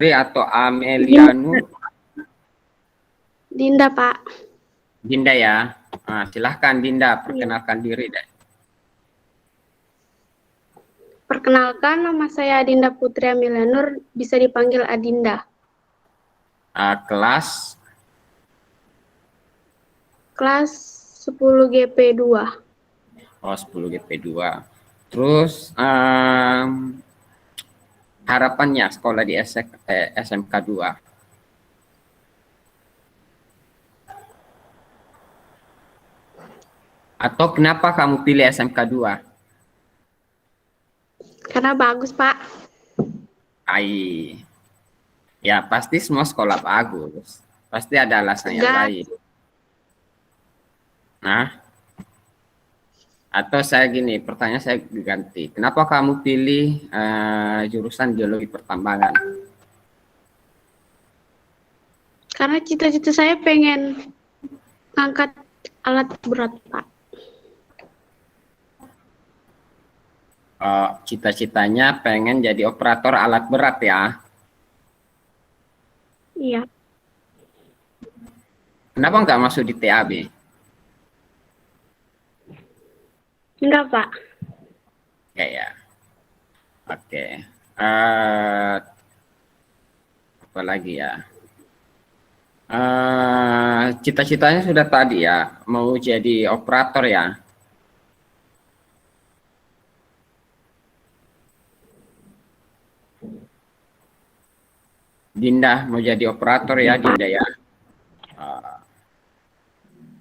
Pri atau Amelianu? Dinda, Pak. Dinda ya. Nah, silahkan Dinda, Iya. perkenalkan diri deh. Perkenalkan, nama saya Adinda Putri Amelianur, bisa dipanggil Adinda. Kelas Kelas 10 GP2. 10 GP2. Terus harapannya sekolah di SMK 2. Atau kenapa kamu pilih SMK 2? Karena bagus, Pak. Ai. Ya, pasti semua sekolah bagus. Pasti ada alasan yang Enggak, lain. Nah, atau saya gini, pertanyaan saya diganti. Kenapa kamu pilih jurusan geologi pertambangan? karena cita-cita saya pengen angkat alat berat, Pak. Cita-citanya pengen jadi operator alat berat ya. Iya. Kenapa nggak masuk di TAB? Enggak, Pak. Ya. Oke. Eh, apa lagi ya? Cita-citanya sudah tadi ya, mau jadi operator ya. Dinda mau jadi operator ya, Dinda ya.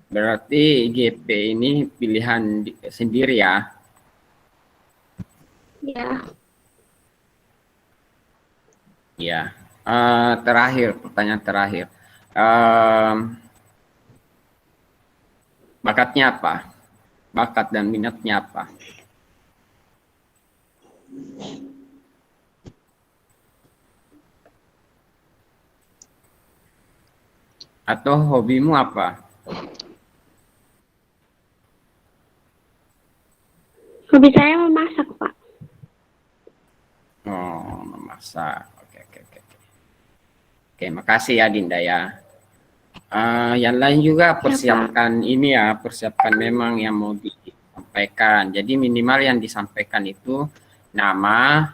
Berarti GP ini pilihan sendiri ya. Iya. Ya. Terakhir, pertanyaan terakhir. Em, bakatnya apa? Bakat dan minatnya apa? Atau hobimu apa? Hobi saya memasak, Pak. Oh, memasak. Oke. Oke, makasih ya Dinda ya. Yang lain juga Ya, Pak. persiapkan ini ya, persiapkan memang yang mau disampaikan. Jadi minimal yang disampaikan itu nama,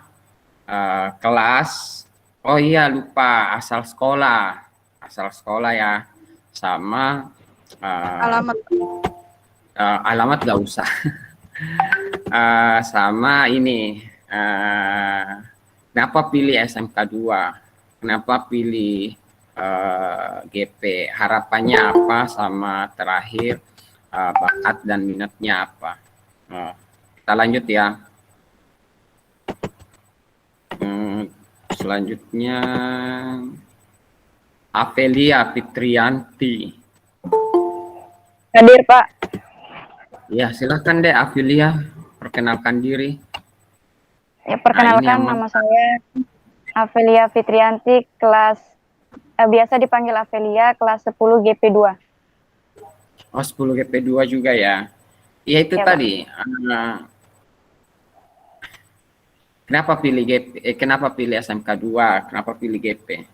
kelas. Oh iya, lupa asal sekolah ya, sama Alamat. alamat gak usah. Sama ini, kenapa pilih SMK 2? Kenapa pilih GP? Harapannya apa? Sama terakhir, bakat dan minatnya apa? Kita lanjut ya. Selanjutnya, Avelia Fitrianti. Hadir, Pak. Ya, silakan deh Avelia, perkenalkan diri. Ya, perkenalkan, nama saya Avelia Fitrianti, kelas biasa dipanggil Avelia, kelas 10 GP2. Oh, 10 GP2 juga ya. Ya itu Ya, Pak. tadi. Kenapa pilih GP? Kenapa pilih SMK 2? Kenapa pilih GP?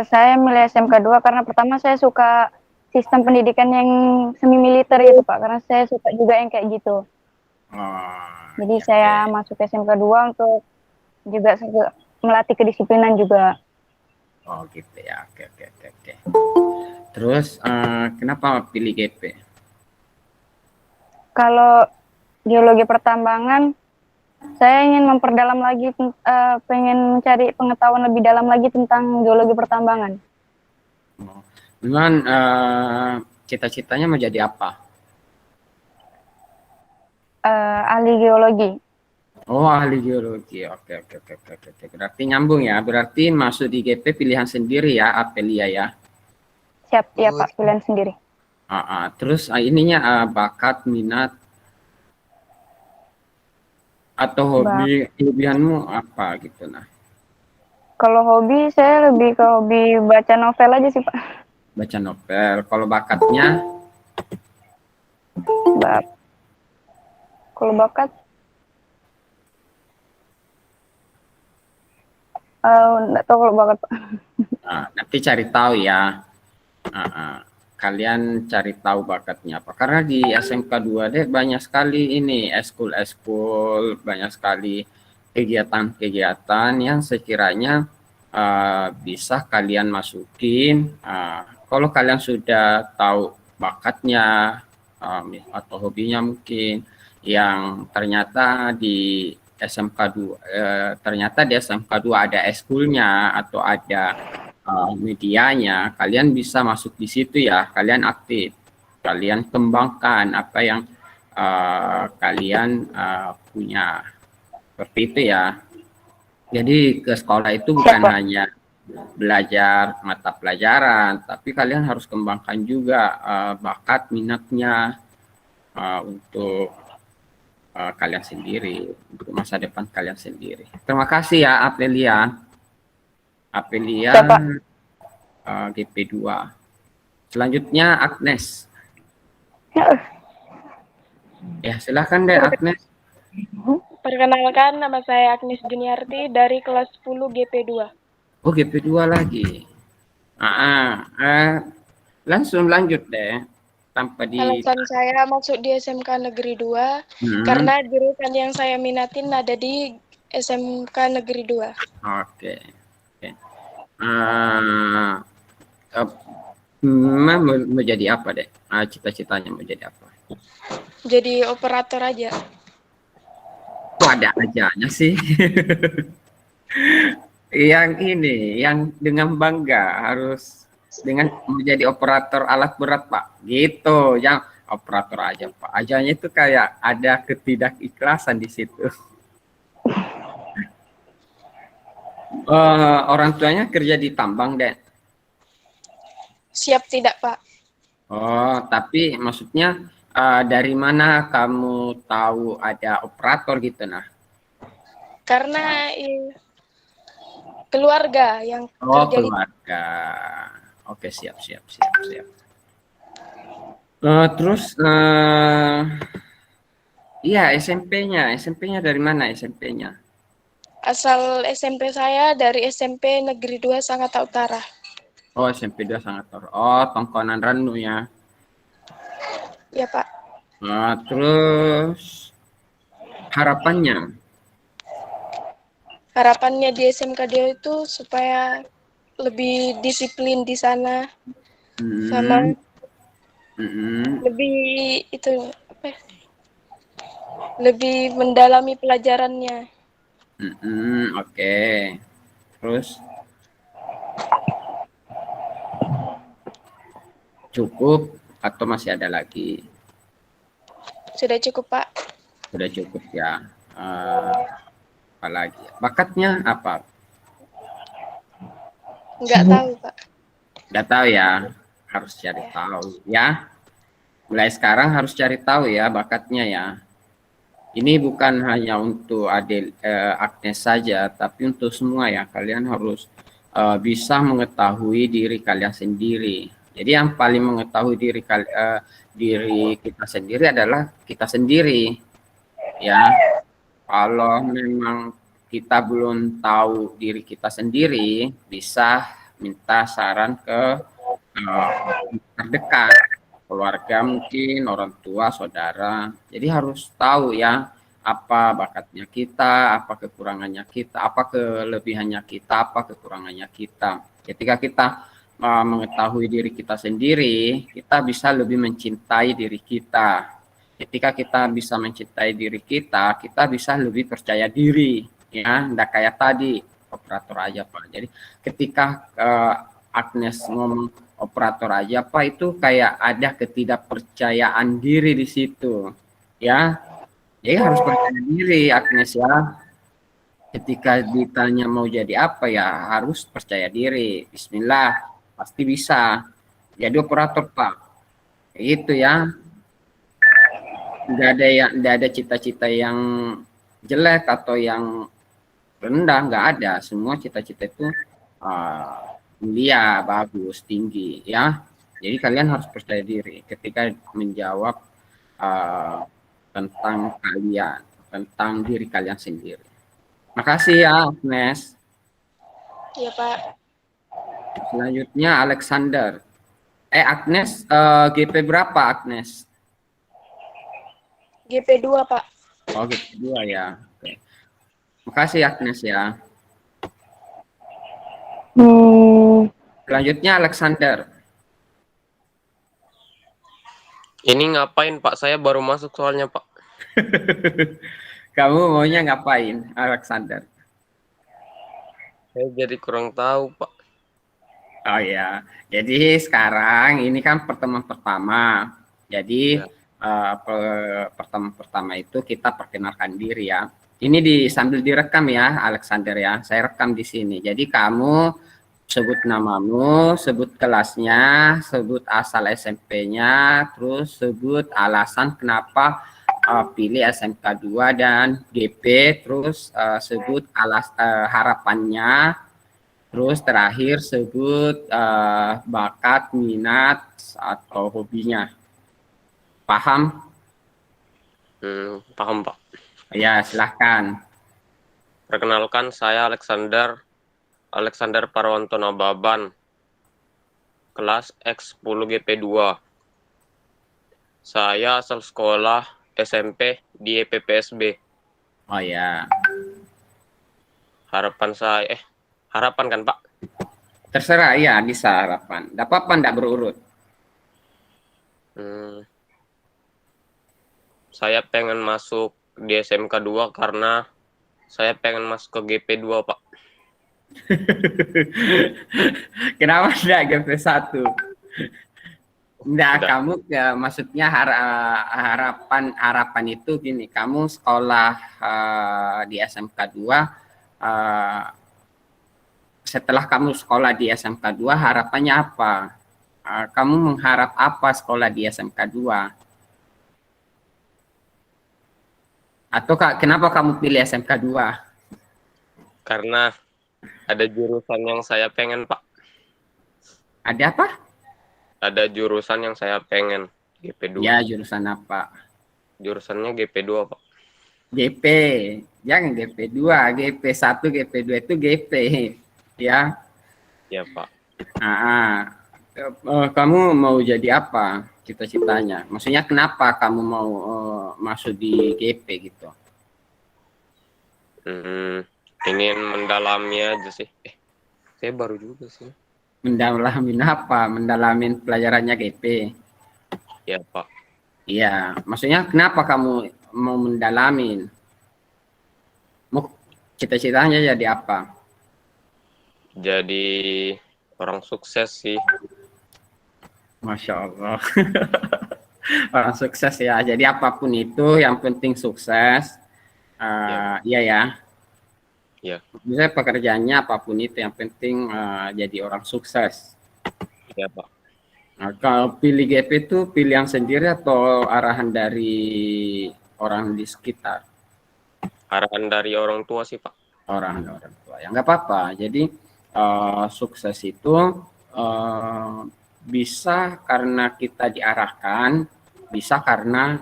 Saya milih SMK 2 karena pertama saya suka sistem pendidikan yang semi militer gitu, Pak. Karena saya suka juga yang kayak gitu. Jadi saya masuk SMK 2 untuk juga melatih kedisiplinan juga. Oh gitu ya. Oke. Terus kenapa pilih GP? Kalau geologi pertambangan, saya ingin memperdalam lagi, pengen mencari pengetahuan lebih dalam lagi tentang geologi pertambangan. Dengan cita-citanya mau jadi apa? Ahli geologi. Oh, ahli geologi. Oke. Berarti nyambung ya. Berarti masuk di GP pilihan sendiri ya, Apelia ya. Siap, ya Pak, pilihan sendiri. Terus ininya bakat, minat, atau hobi, kelebihanmu apa gitu nah? Kalau hobi, saya lebih ke hobi baca novel aja sih, Pak. Baca novel. Kalau bakatnya? Kalau bakat, Nggak tahu kalau bakat Pak. Nah, nanti cari tahu ya. Kalian cari tahu bakatnya apa. Karena di SMK 2D banyak sekali ini eskul-eskul, banyak sekali kegiatan-kegiatan yang sekiranya bisa kalian masukin. Kalau kalian sudah tahu bakatnya atau hobinya mungkin yang ternyata di SMK 2 ternyata di SMK 2 ada eskulnya atau ada medianya, kalian bisa masuk di situ ya, kalian aktif, kalian kembangkan apa yang kalian punya, seperti itu ya. Jadi ke sekolah itu bukan hanya belajar mata pelajaran, tapi kalian harus kembangkan juga bakat minatnya untuk kalian sendiri, untuk masa depan kalian sendiri. Terima kasih ya Aprilia. GP2. Selanjutnya Agnes. Ya, silakan deh Agnes. Perkenalkan, nama saya Agnes Juniarti dari kelas 10 GP2. Oh, GP2 lagi. Langsung lanjut deh. Tanpa di Alasan saya masuk di SMK Negeri 2 karena jurusan yang saya minatin ada di SMK Negeri 2. Oke. Mau jadi apa deh? Cita-citanya mau jadi apa? Jadi operator aja. Kok ada ajanya sih? Yang ini, yang dengan bangga harus dengan menjadi operator alat berat Pak. Gitu, yang operator aja Pak. Ajanya itu kayak ada ketidakikhlasan di situ. Orang tuanya kerja di tambang deh. Siap tidak Pak? Oh, tapi maksudnya dari mana kamu tahu ada operator gitu nah? Karena keluarga yang kerja di keluarga. Oke, siap. Terus iya SMP-nya dari mana SMP-nya? Asal SMP saya dari SMP Negeri 2 Sangatta Utara. Oh, SMP 2 Sangatta. Oh, Tongkonan Ranu ya. Ya Pak. Terus harapannya Di SMK dia itu supaya lebih disiplin di sana, sama lebih itu apa? Lebih mendalami pelajarannya. Oke. Terus cukup atau masih ada lagi? Sudah cukup Pak. Sudah cukup ya. Apalagi bakatnya apa? Nggak tahu Pak. Nggak tahu ya, harus cari tahu ya. Mulai sekarang harus cari tahu ya bakatnya ya. Ini bukan hanya untuk Agnes saja, tapi untuk semua ya. Kalian harus bisa mengetahui diri kalian sendiri. Jadi yang paling mengetahui diri kita sendiri adalah kita sendiri ya. Kalau memang kita belum tahu diri kita sendiri, bisa minta saran ke terdekat, keluarga mungkin, orang tua, saudara. Jadi harus tahu ya apa bakatnya kita, apa kekurangannya kita, apa kelebihannya kita, apa kekurangannya kita. Ketika kita mengetahui diri kita sendiri, kita bisa lebih mencintai diri kita. Ketika kita bisa mencintai diri kita bisa lebih percaya diri, ya, enggak kayak tadi operator aja Pak. Jadi ketika Agnes ngomong operator aja Pak, itu kayak ada ketidakpercayaan diri di situ, ya. Jadi harus percaya diri Agnes ya. Ketika ditanya mau jadi apa ya harus percaya diri. Bismillah, pasti bisa jadi operator Pak. Itu ya. Nggak ada cita-cita yang jelek atau yang rendah, nggak ada. Semua cita-cita itu mulia, bagus, tinggi ya. Jadi kalian harus percaya diri ketika menjawab tentang kalian, tentang diri kalian sendiri. Makasih ya Agnes. Ya, Pak. Selanjutnya Alexander. Agnes, GP berapa Agnes? GP2, Pak. Oh, GP2 ya. Oke. Makasih Agnes ya. Selanjutnya Alexander. Ini ngapain Pak? Saya baru masuk soalnya Pak. Kamu maunya ngapain, Alexander? Saya jadi kurang tahu Pak. Oh ya, jadi sekarang ini kan pertemuan pertama. Jadi Ya. pertemuan pertama itu kita perkenalkan diri ya. Ini sambil direkam ya, Alexander ya. Saya rekam di sini. Jadi kamu sebut namamu, sebut kelasnya, sebut asal SMP-nya, terus sebut alasan kenapa pilih SMK 2 dan GP, terus sebut harapannya, terus terakhir sebut bakat, minat, atau hobinya. Paham? Paham Pak. Ya, silahkan. Perkenalkan saya Alexander Parwanto Nababan, kelas X10 GP2. Saya asal sekolah SMP di EPPSB. Oh ya, Harapan kan Pak? terserah ya, bisa harapan. Tidak apa-apa, tidak berurut. Saya pengen masuk di SMK 2 karena saya pengen masuk ke GP2 Pak. Kenapa tidak GP1? Enggak, Tidak. kamu maksudnya harapan itu gini, kamu sekolah di SMK 2, setelah kamu sekolah di SMK 2 harapannya apa? Kamu mengharap apa sekolah di SMK 2? Atau kenapa kamu pilih SMK 2? Karena ada jurusan yang saya pengen Pak. Ada apa? Ada jurusan yang saya pengen GP2. Ya, jurusan apa? Jurusannya GP2 Pak. GP, jangan GP2, GP1, GP2 itu GP, ya. Ya Pak. Kamu mau jadi apa cita-citanya? Maksudnya kenapa kamu mau masuk di GP gitu? Ingin mendalami aja sih. Saya baru juga sih. Mendalamin apa? Mendalamin pelajarannya GP. Ya Pak. Iya, maksudnya kenapa kamu mau mendalamin? Mau cita-citanya jadi apa? Jadi orang sukses sih. Masya Allah. Orang sukses ya. Jadi apapun itu yang penting sukses. Iya ya. Ya. Misalnya pekerjaannya apapun itu yang penting jadi orang sukses. Ya Pak. Nah, kalau pilih GP itu pilihan sendiri atau arahan dari orang di sekitar? Arahan dari orang tua sih Pak. Orang tua. Ya nggak apa-apa. Jadi sukses itu bisa karena kita diarahkan, bisa karena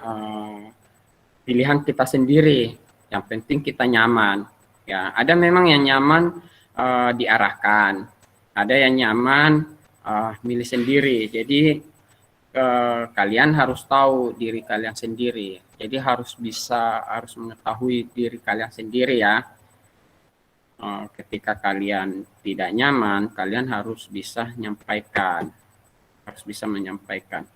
pilihan kita sendiri. Yang penting kita nyaman. Ya, ada memang yang nyaman diarahkan, ada yang nyaman milih sendiri. Jadi kalian harus tahu diri kalian sendiri. Jadi harus mengetahui diri kalian sendiri ya. Ketika kalian tidak nyaman, kalian harus bisa menyampaikan.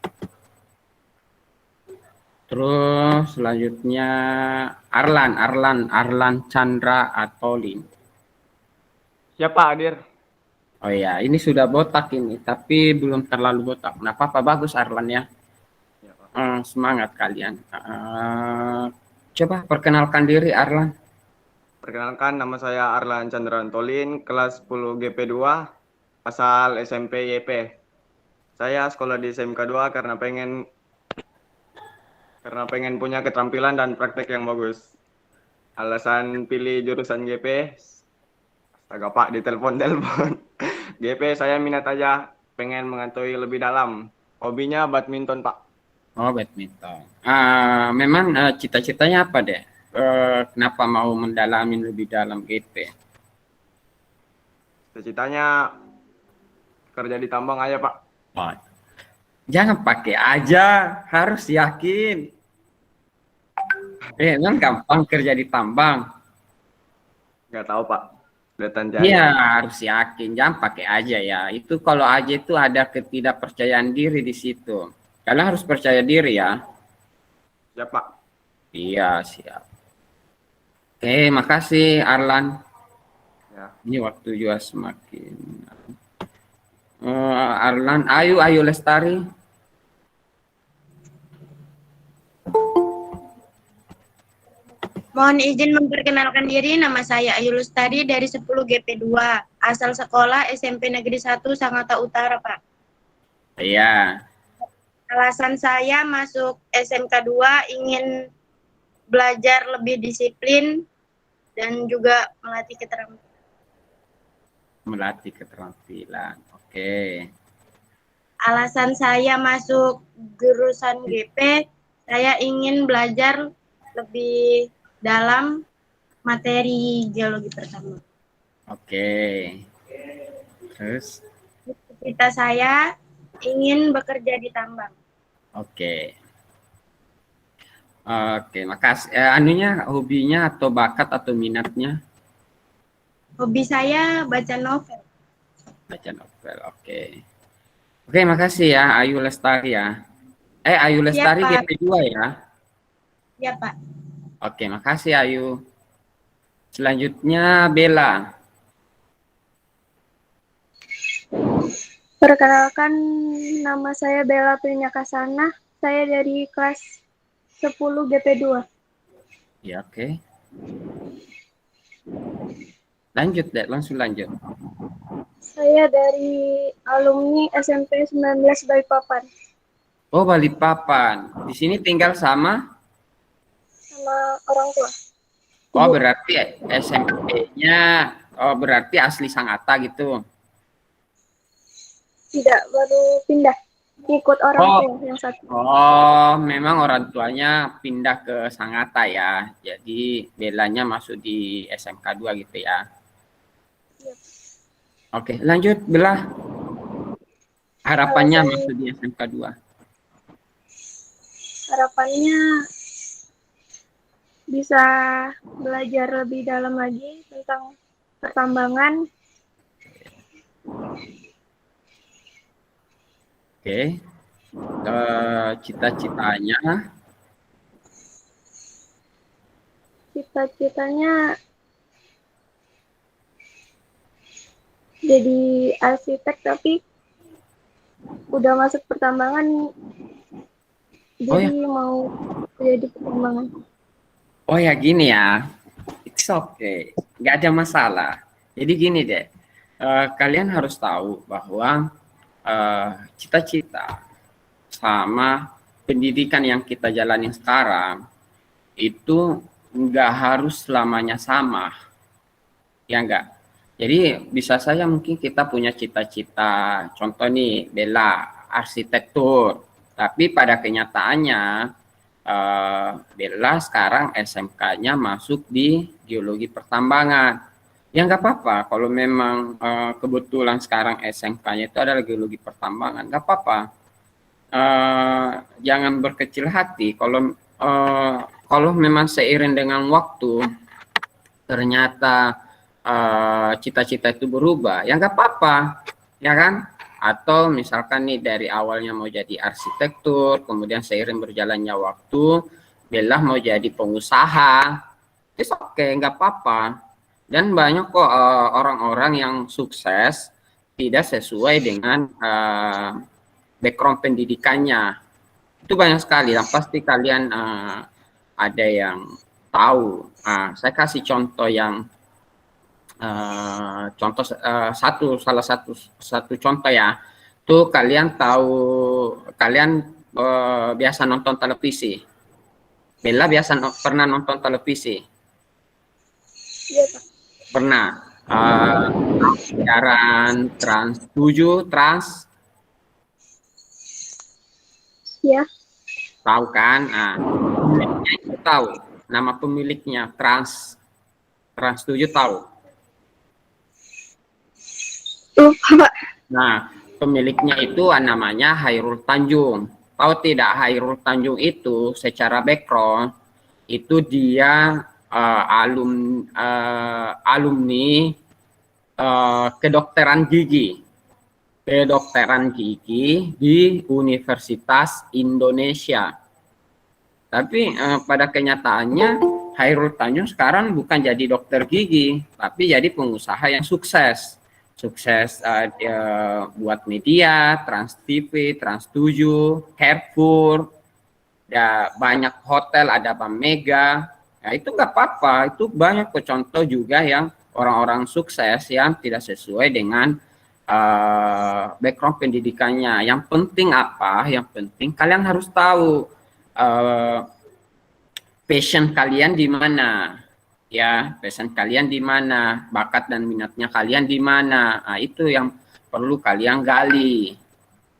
Terus selanjutnya Arlan Chandra Atolin. Siapa hadir? Oh ya, ini sudah botak ini, tapi belum terlalu botak. Nah, apa bagus Arlan ya. Semangat kalian. Coba perkenalkan diri Arlan. Perkenalkan, nama saya Arlan Chandra Antolin, kelas 10 GP2, asal SMP YP. Saya sekolah di SMK 2 karena pengen punya keterampilan dan praktek yang bagus. Alasan pilih jurusan GP, agak Pak ditelepon. GP saya minat aja, pengen mengetahui lebih dalam. Hobinya badminton Pak. Oh, badminton. Memang cita-citanya apa deh? Kenapa mau mendalami lebih dalam GP? Cita-citanya kerja di tambang aja, Pak. Oh, jangan pakai aja, harus yakin. Kan gampang kerja di tambang. Nggak tahu, Pak. Lihat aja. Iya, harus yakin, jangan pakai aja ya. Itu kalau aja itu ada ketidakpercayaan diri di situ. Kalian harus percaya diri ya. Ya, Pak. Iya, siap. Oke, makasih Arlan. Ya. Ini waktu juga semakin. Arlan, Ayu Lestari. Mohon izin memperkenalkan diri, nama saya Ayu Lestari dari 10 GP2, asal sekolah SMP Negeri 1 Sangatta Utara, Pak. Iya. Alasan saya masuk SMK 2 ingin belajar lebih disiplin dan juga melatih keterampilan. Melatih keterampilan. Oke. Alasan saya masuk jurusan GP, saya ingin belajar lebih dalam materi geologi pertama. Oke. Terus? Cita saya ingin bekerja di tambang. Oke. Oke, makasih. Anunya, hobinya atau bakat atau minatnya? Hobi saya baca novel. Baca novel, oke. Oke, makasih ya Ayu Lestari ya. Ayu Lestari Pak. GP2 ya? Ya, Pak. Oke, makasih Ayu. Selanjutnya Bella. Perkenalkan, nama saya Bella Prinyakasana. Saya dari kelas 10 GP2. Ya, oke. Lanjut deh, langsung lanjut. Saya dari alumni SMP 19 Balikpapan. Oh, Balikpapan. Di sini tinggal sama? Sama orang tua. Oh, berarti SMP-nya, berarti asli Sangatta gitu. Tidak, baru pindah. Ikut orang tua yang satu. Oh, memang orang tuanya pindah ke Sangatta ya. Jadi Bellanya masuk di SMK 2 gitu ya. Iya. Oke, lanjut Bella. Harapannya masuk di SMK 2. Harapannya bisa belajar lebih dalam lagi tentang pertambangan. Oke. Cita-citanya jadi arsitek, tapi udah masuk pertambangan, jadi mau jadi pertambangan. Oh ya gini ya, it's okay, nggak ada masalah. Jadi gini deh, kalian harus tahu bahwa cita-cita sama pendidikan yang kita jalani sekarang itu nggak harus selamanya sama, ya enggak. Jadi bisa saja mungkin kita punya cita-cita, contoh nih Bella arsitektur, tapi pada kenyataannya Bella sekarang SMK-nya masuk di geologi pertambangan. Ya nggak apa-apa, kalau memang kebetulan sekarang SMK-nya itu adalah geologi pertambangan, nggak apa-apa. Jangan berkecil hati, kalau memang seiring dengan waktu ternyata cita-cita itu berubah, ya nggak apa-apa, ya kan? Atau misalkan nih dari awalnya mau jadi arsitektur, kemudian seiring berjalannya waktu, Bella mau jadi pengusaha, it's okay, nggak apa-apa. Dan banyak kok orang-orang yang sukses tidak sesuai dengan background pendidikannya. Itu banyak sekali, dan pasti kalian ada yang tahu. Saya kasih contoh yang salah satu contoh ya. Tuh kalian tahu, kalian biasa nonton televisi. Bella pernah nonton televisi? Iya, Pak. Pernah. Siaran Trans 7, Trans. Ya. Tahu kan? Pemiliknya itu tahu. Nama pemiliknya Trans 7 tahu. Lupa, Pak. Nah, pemiliknya itu namanya Hairul Tanjung. Tahu tidak, Hairul Tanjung itu secara background itu dia alumni kedokteran gigi. Kedokteran gigi di Universitas Indonesia. Tapi pada kenyataannya Hairul Tanjung sekarang bukan jadi dokter gigi, tapi jadi pengusaha yang sukses. Sukses buat media, Trans TV, Trans 7, Carrefour, ya banyak hotel, ada Bank Mega. Ya itu nggak apa-apa, itu banyak contoh juga yang orang-orang sukses yang tidak sesuai dengan background pendidikannya. Yang penting apa? Yang penting kalian harus tahu passion kalian di mana. Ya, passion kalian di mana, bakat dan minatnya kalian di mana. Nah, itu yang perlu kalian gali.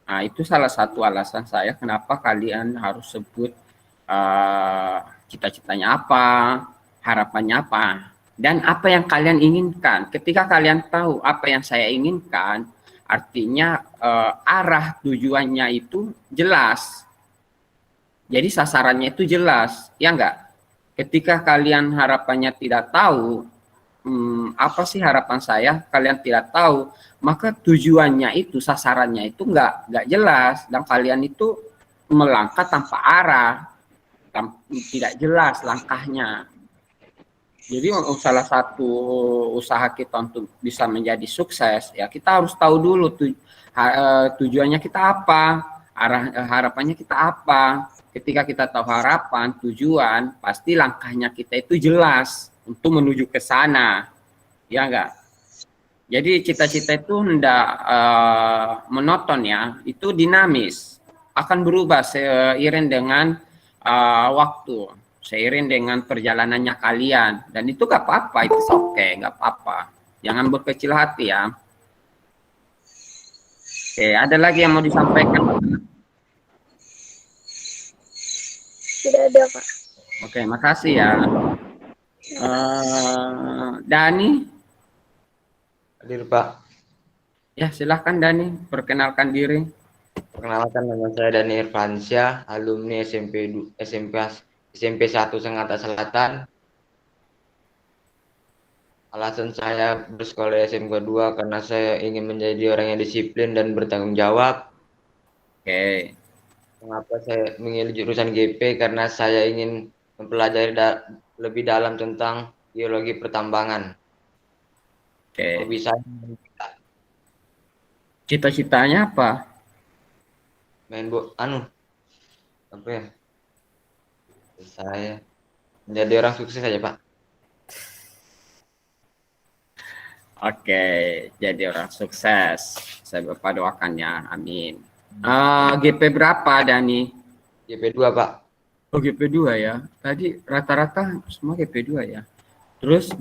Nah, itu salah satu alasan saya kenapa kalian harus sebut cita-citanya apa, harapannya apa, dan apa yang kalian inginkan. Ketika kalian tahu apa yang saya inginkan, artinya arah tujuannya itu jelas. Jadi sasarannya itu jelas, ya enggak? Ketika kalian harapannya tidak tahu, apa sih harapan saya, kalian tidak tahu, maka tujuannya itu, sasarannya itu nggak jelas, dan kalian itu melangkah tanpa arah, tidak jelas langkahnya. Jadi salah satu usaha kita untuk bisa menjadi sukses, ya kita harus tahu dulu tujuannya kita apa, harapannya kita apa. Ketika kita tahu harapan, tujuan, pasti langkahnya kita itu jelas untuk menuju ke sana, ya enggak? Jadi cita-cita itu hendak monoton ya, itu dinamis, akan berubah seiring dengan waktu, seiring dengan perjalanannya kalian, dan itu nggak apa-apa, itu oke, nggak apa-apa, jangan berkecil hati ya. Oke, ada lagi yang mau disampaikan? Tidak ada, Pak. Oke, makasih ya. Dani? Hadir, Pak. Ya, silahkan Dani, perkenalkan diri. Perkenalkan, nama saya Dani Irfansyah, alumni SMP 1 Sangatta Selatan. Alasan saya bersekolah SMK 2 karena saya ingin menjadi orang yang disiplin dan bertanggung jawab. Oke. Mengapa saya memilih jurusan GP? Karena saya ingin mempelajari lebih dalam tentang geologi pertambangan. Oke. Hobi saya Cita-citanya apa? main apa ya? Saya menjadi orang sukses saja, Pak. Oke, jadi orang sukses. Saya Bapak doakannya, amin. GP berapa, Dani? GP 2, Pak. Oh, GP 2 ya. Tadi rata-rata semua GP 2 ya. Terus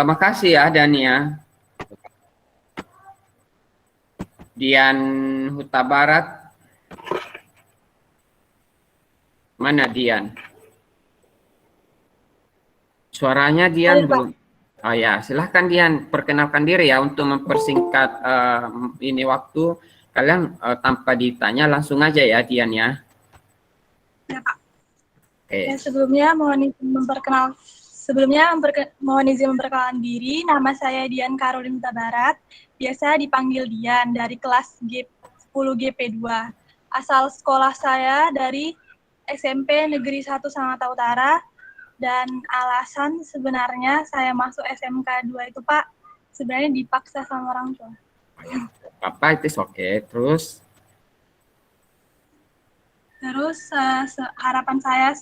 makasih ya, Dani ya. Dian Huta Barat. Mana Dian? Suaranya Dian belum. Oh ya, silahkan Dian, perkenalkan diri ya untuk mempersingkat ini waktu. Kalian tanpa ditanya langsung aja ya Dian ya. Ya, Pak. Oke. Ya, mohon izin memperkenalkan diri. Nama saya Dian Karolin Huta Barat. Biasa dipanggil Dian dari kelas 10 GP2. Asal sekolah saya dari SMP Negeri 1 Sangatta Utara. Dan alasan sebenarnya saya masuk SMK 2 itu, Pak, sebenarnya dipaksa sama orang tua. Apa itu oke. Terus harapan saya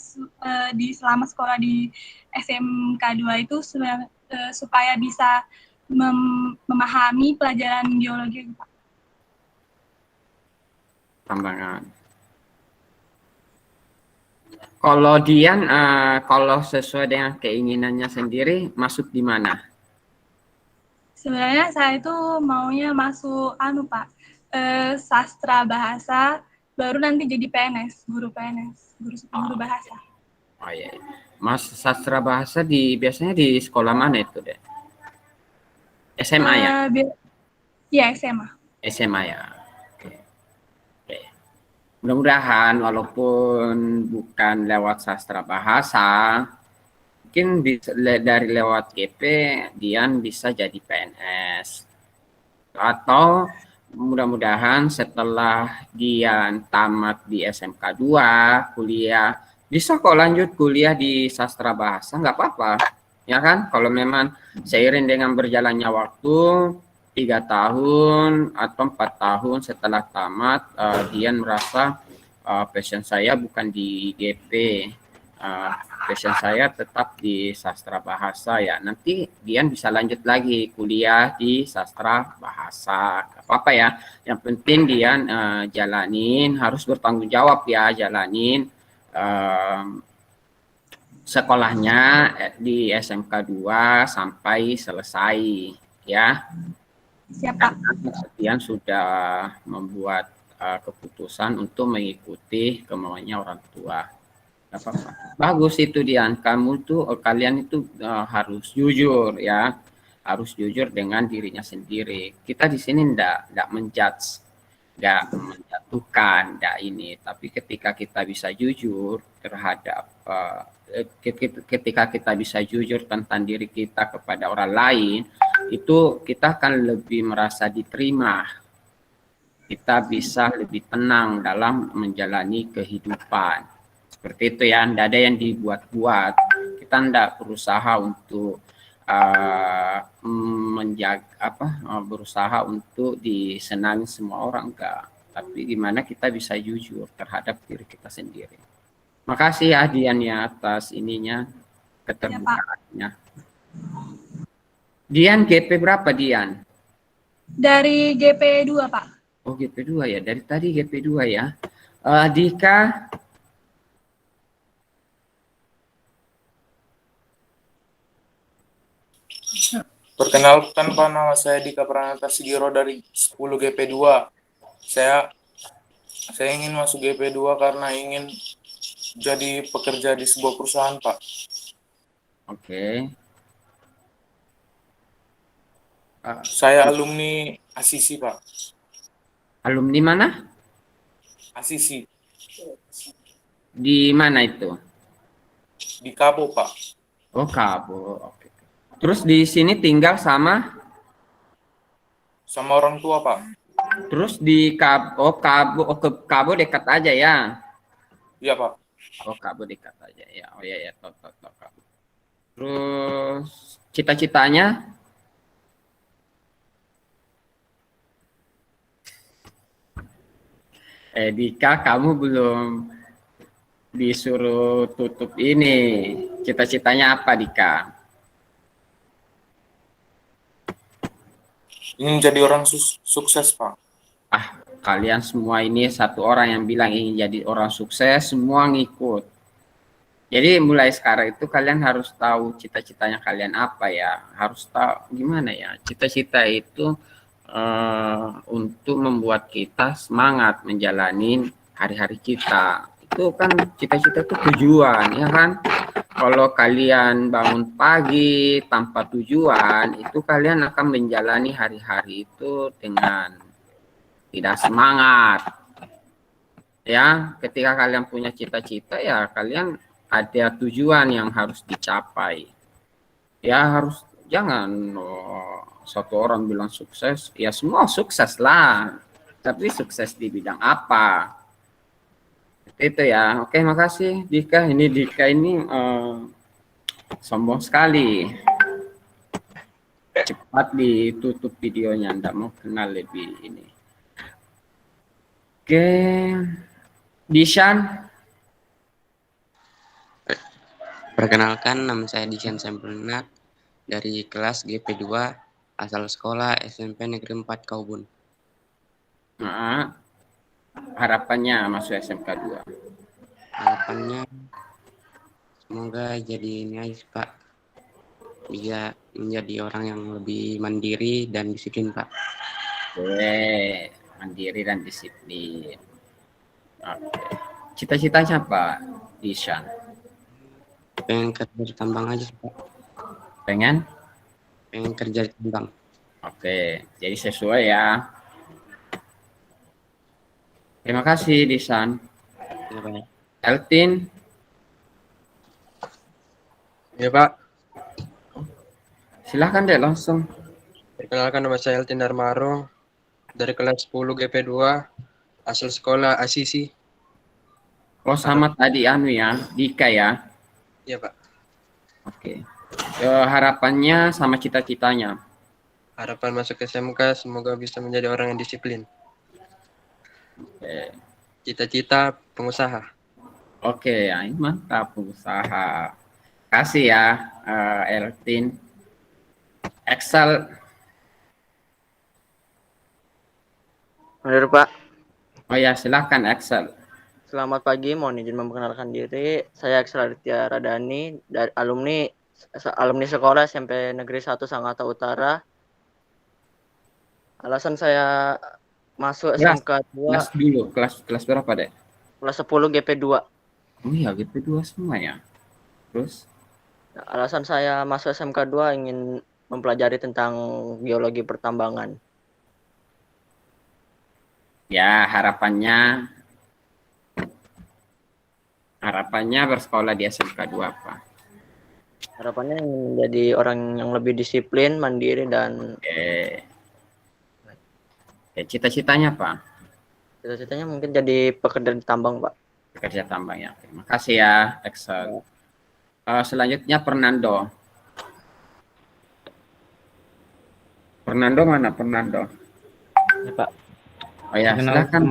selama sekolah di SMK 2 itu supaya bisa memahami pelajaran geologi, Pak. Tambangan. Kalau Dian, kalau sesuai dengan keinginannya sendiri, masuk di mana? Sebenarnya saya itu maunya masuk Pak, sastra bahasa, baru nanti jadi PNS, guru PNS, guru bahasa. Oh iya. Mas sastra bahasa biasanya di sekolah mana itu deh? SMA ya? Iya, SMA. SMA ya. Oke. Oke. Mudah-mudahan walaupun bukan lewat sastra bahasa, mungkin dari lewat GP Dian bisa jadi PNS. Atau mudah-mudahan setelah Dian tamat di SMK 2, kuliah, bisa kok lanjut kuliah di sastra bahasa, nggak apa-apa. Ya kan, kalau memang seiring dengan berjalannya waktu, 3 tahun atau 4 tahun setelah tamat, Dian merasa passion saya bukan di GP, passion saya tetap di sastra bahasa ya. Nanti Dian bisa lanjut lagi kuliah di sastra bahasa, gak apa-apa ya. Yang penting Dian jalanin, harus bertanggung jawab ya, jalanin sekolahnya di SMK 2 sampai selesai ya. Siapa? Dian sudah membuat keputusan untuk mengikuti kemauannya orang tua. Apa-apa. Bagus itu Dian, kalian itu harus jujur ya, harus jujur dengan dirinya sendiri. Kita di sini ndak menjudge, ndak menjatuhkan, ndak ini. Tapi ketika kita bisa jujur terhadap ketika kita bisa jujur tentang diri kita kepada orang lain, itu kita akan lebih merasa diterima. Kita bisa lebih tenang dalam menjalani kehidupan. Seperti itu ya, tidak ada yang dibuat-buat. Kita tidak berusaha untuk berusaha untuk disenangi semua orang, enggak. Tapi gimana kita bisa jujur terhadap diri kita sendiri. Makasih ya Dian ya atas ininya, keterbukaannya. Dian GP berapa Dian? Dari GP 2, Pak. Oh GP 2 ya, dari tadi GP 2 ya. Dika? Perkenalkan Pak, nama saya Dika Pranata Sigiro dari 10 GP2. Saya ingin masuk GP2 karena ingin jadi pekerja di sebuah perusahaan, Pak. Oke. Saya alumni Asisi, Pak. Alumni mana? Asisi. Di mana itu? Di Kabo, Pak. Oh, Kabo. Oke. Terus di sini tinggal sama orang tua, Pak. Terus di Kabo dekat aja ya? Iya, Pak. Oh, Kabo dekat aja ya. Oh ya, tahu Kabo. Terus cita-citanya? Dika, kamu belum disuruh tutup ini. Cita-citanya apa, Dika? Ingin jadi orang sukses, Pak. Kalian semua ini satu orang yang bilang ingin jadi orang sukses, semua ngikut. Jadi mulai sekarang itu kalian harus tahu cita-citanya kalian apa ya. Harus tahu gimana ya. Cita-cita itu untuk membuat kita semangat menjalani hari-hari kita. Itu kan cita-cita itu tujuan, ya kan? Kalau kalian bangun pagi tanpa tujuan, itu kalian akan menjalani hari-hari itu dengan tidak semangat. Ya, ketika kalian punya cita-cita ya kalian ada tujuan yang harus dicapai. Ya jangan satu orang bilang sukses, ya semua sukses lah. Tapi sukses di bidang apa? Itu ya. Oke, makasih Dika. Ini Dika ini sombong sekali. Cepat ditutup videonya, ndak mau kenal lebih ini. Oke. Dishan. Perkenalkan, nama saya Dishan Sampulna dari kelas GP2, asal sekolah SMP Negeri 4 Kaubun. Harapannya masuk SMK 2. Harapannya semoga jadi ini aja, Pak. Bisa menjadi orang yang lebih mandiri dan disiplin, Pak. Oke, mandiri dan disiplin. Oke. Cita-citanya apa, Dishan? Pengen kerja di tambang aja, Pak. Pengen kerja di tambang. Oke, jadi sesuai ya. Terima kasih, Disan. Ya, Pak. Eltin, Ya Pak, silahkan deh langsung. perkenalkan nama saya Eltin Darmaro dari kelas 10 GP2, asal sekolah Asisi. Oh, sama tadi anu ya, Dika ya. Iya Pak, Oke. Harapannya sama cita-citanya. harapan masuk SMK semoga bisa menjadi orang yang disiplin. Oke. Cita-cita pengusaha. Oke, ya, ini mantap usaha. Kasih ya, Eltin. Excel. Benar Pak. Oh ya, silahkan Excel. Selamat pagi, mohon izin memperkenalkan diri. Saya Excel Aditya Radani, dari alumni sekolah SMP Negeri 1 Sangatta Utara. Alasan saya masuk SMK 2. Kelas dulu, kelas berapa deh? Kelas 10 GP2. Oh iya, GP2 semua ya. Terus? Alasan saya masuk SMK 2 ingin mempelajari tentang geologi pertambangan. Ya, harapannya bersekolah di SMK 2 apa? Harapannya ingin menjadi orang yang lebih disiplin, mandiri, dan cita-citanya apa? Cita-citanya mungkin jadi pekerja di tambang, Pak. Pekerja tambang ya. Terima kasih ya, Excel. Selanjutnya Fernando. Fernando mana Fernando? Ya, Pak. Oh ya, silakan.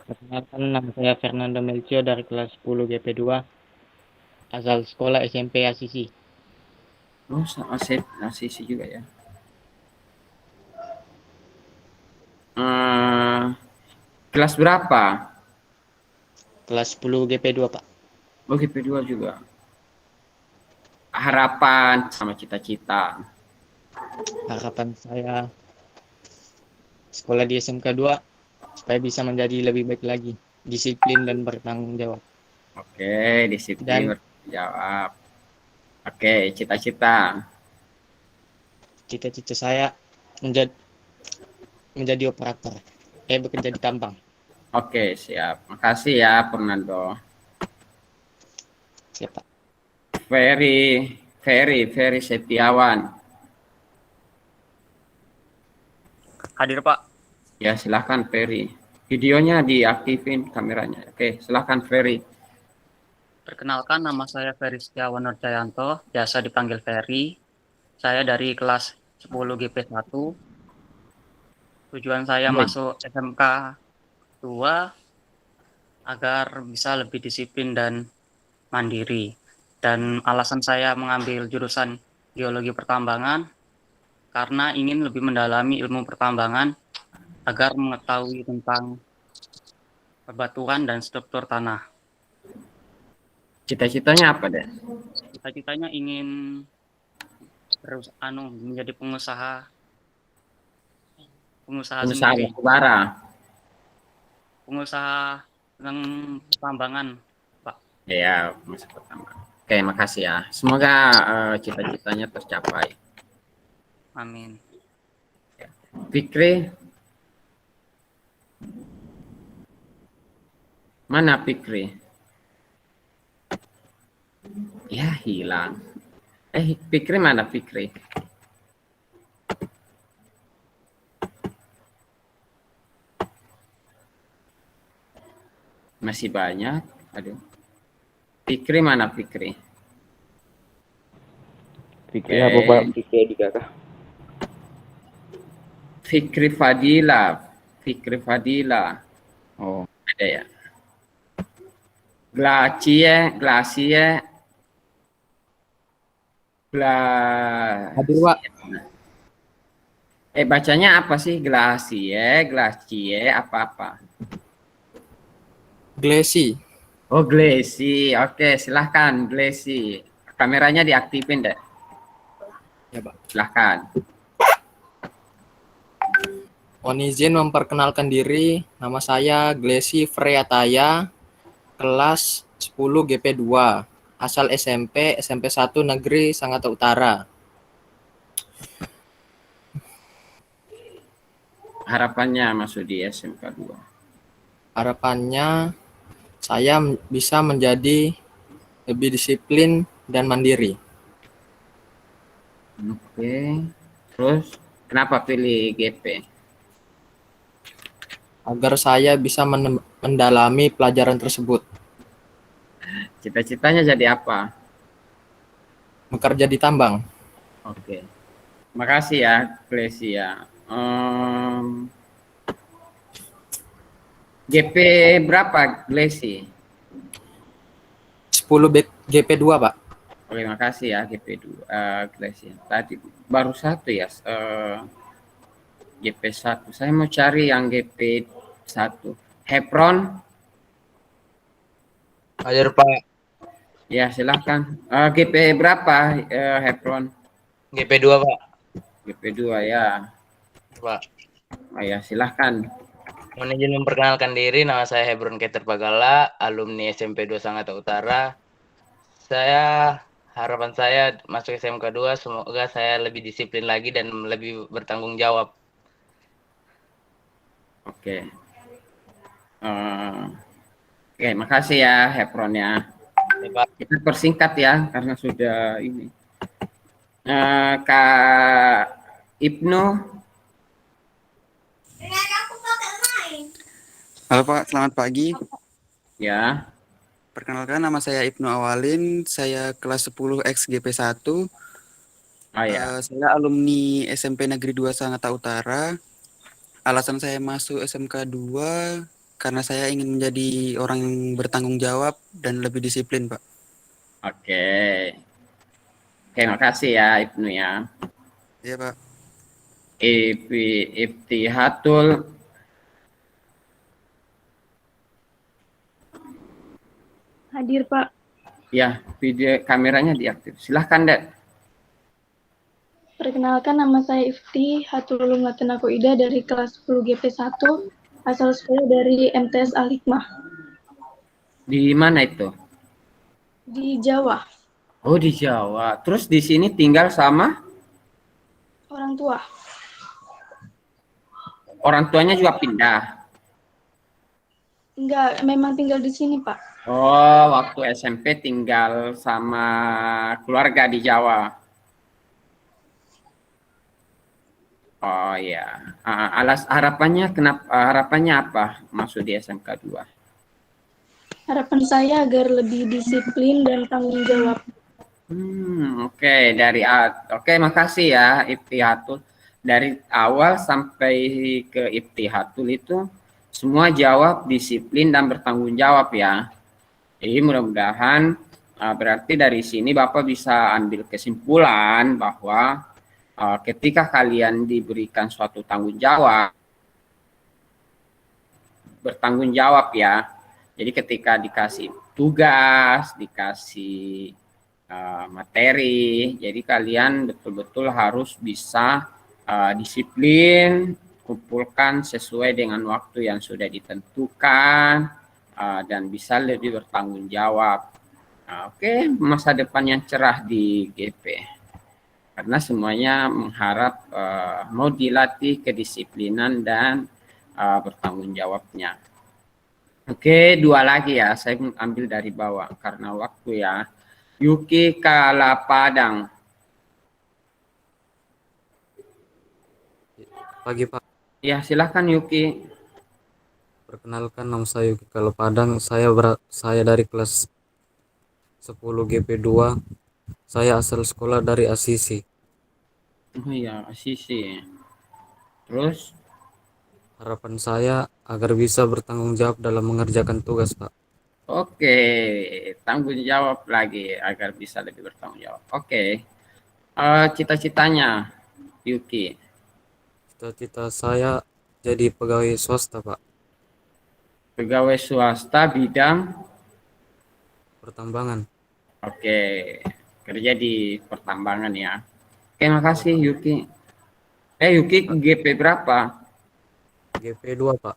Perkenalkan nama saya Fernando Melcio dari kelas 10 GP2, asal sekolah SMP Asisi. Oh, Asisi juga ya. Kelas berapa? Kelas 10 GP2, Pak. Oh, GP2 juga. Harapan sama cita-cita. Harapan saya sekolah di SMK 2 supaya bisa menjadi lebih baik lagi, disiplin dan bertanggung jawab. Oke, disiplin bertanggung jawab. Oke, cita-cita. Cita-cita saya menjadi operator, bekerja di tambang. Oke, siap. Makasih ya, Fernando. Siap, Pak. Ferry Setiawan. Hadir, Pak. Ya, silahkan Ferry. Videonya diaktifin kameranya. Oke, silahkan Ferry. Perkenalkan, nama saya Ferry Setiawan Nurjayanto, biasa dipanggil Ferry. Saya dari kelas 10 GP1. Tujuan saya masuk SMK 2 agar bisa lebih disiplin dan mandiri. Dan alasan saya mengambil jurusan geologi pertambangan karena ingin lebih mendalami ilmu pertambangan agar mengetahui tentang bebatuan dan struktur tanah. Cita-citanya apa deh? Cita-citanya ingin terus menjadi pengusaha sendiri. Batubara. Pengusaha tentang pertambangan, Pak. Ya, pengusaha pertambangan. Oke, makasih ya. Semoga cita-citanya tercapai. Amin. Fikri. Mana Fikri? Ya, hilang. Fikri mana Fikri? Masih banyak. Aduh. Fikri mana Fikri? Fikri apa Pak? Fikri Dika kah? Fikri Fadila. Oh, ada ya. Glacie. Hadir, Pak. Bacanya apa sih? Glacie, apa-apa? Glesi. Oh, Glesi. Oke, silahkan Glesi. Kameranya diaktifin deh. Ya, Pak. Silahkan. Mohon izin memperkenalkan diri. Nama saya Glesi Freyataya, kelas 10 GP2, asal SMP 1 Negeri Sangatta Utara. Harapannya masuk di SMK 2. Harapannya saya bisa menjadi lebih disiplin dan mandiri. Oke. Terus kenapa pilih GP? Agar saya bisa mendalami pelajaran tersebut. Cita-citanya jadi apa? Bekerja di tambang. Oke. Makasih ya, Glesia. GP berapa, Glesi? 10 GP2, Pak. Oke, makasih ya GP2, Glesi. Tadi baru satu ya, GP1. Saya mau cari yang GP1. Hebron. Hadir Pak. Ya, silahkan. GP berapa, Hebron? GP2 Pak. GP2 ya. Pak. Oh ya, silahkan. Mohon izin memperkenalkan diri, nama saya Hebron Keter Pagala, alumni SMP 2 Sangatta Utara. Harapan saya masuk SMK 2, semoga saya lebih disiplin lagi dan lebih bertanggung jawab. Oke. Oke, makasih ya Hebron ya. Kita persingkat ya karena sudah ini. Kak Ibnu. Halo Pak, selamat pagi. Ya. Perkenalkan, nama saya Ibnu Awalin, saya kelas 10 XGP1. Ya. Saya alumni SMP Negeri 2 Sangatta Utara. Alasan saya masuk SMK 2 karena saya ingin menjadi orang yang bertanggung jawab dan lebih disiplin, Pak. Oke. Oke, makasih ya Ibnu ya. Iya, Pak. Ibtihatul. Hadir, Pak. Ya, video kameranya diaktif. Silahkan, Dek. Perkenalkan, nama saya Ifti Hatululum Latenaku Ida dari kelas 10 GP1, asal sekolah dari MTS Al-Hikmah. Di mana itu? Di Jawa. Oh, di Jawa. Terus di sini tinggal sama? Orang tua. Orang tuanya juga pindah? Enggak, memang tinggal di sini, Pak. Oh, waktu SMP tinggal sama keluarga di Jawa. Oh ya. Harapannya apa masuk di SMK 2? Harapan saya agar lebih disiplin dan tanggung jawab. Oke, makasih ya Ibtihatul. Dari awal sampai ke Ibtihatul itu semua jawab disiplin dan bertanggung jawab ya. Jadi mudah-mudahan berarti dari sini Bapak bisa ambil kesimpulan bahwa ketika kalian diberikan suatu bertanggung jawab ya. Jadi ketika dikasih tugas, dikasih materi, jadi kalian betul-betul harus bisa disiplin, kumpulkan sesuai dengan waktu yang sudah ditentukan, dan bisa lebih bertanggung jawab. Oke, masa depan yang cerah di GP. Karena semuanya mengharap mau dilatih kedisiplinan dan bertanggung jawabnya. Oke, 2 lagi ya. Saya ambil dari bawah karena waktu ya. Yuki Kalapadang. Pagi Pak. Ya, silakan Yuki. Perkenalkan, nama saya Yuki Kalapadang. Saya dari kelas 10 GP2. Saya asal sekolah dari Asisi. Oh iya, Asisi. Terus? Harapan saya agar bisa bertanggung jawab dalam mengerjakan tugas, Pak. Oke, tanggung jawab lagi agar bisa lebih bertanggung jawab. Oke. Cita-citanya Yuki. Cita-cita saya jadi pegawai swasta, Pak. Pegawai swasta bidang pertambangan. Oke, kerja di pertambangan ya. Oke, makasih Yuki. Yuki GP berapa? GP2, Pak.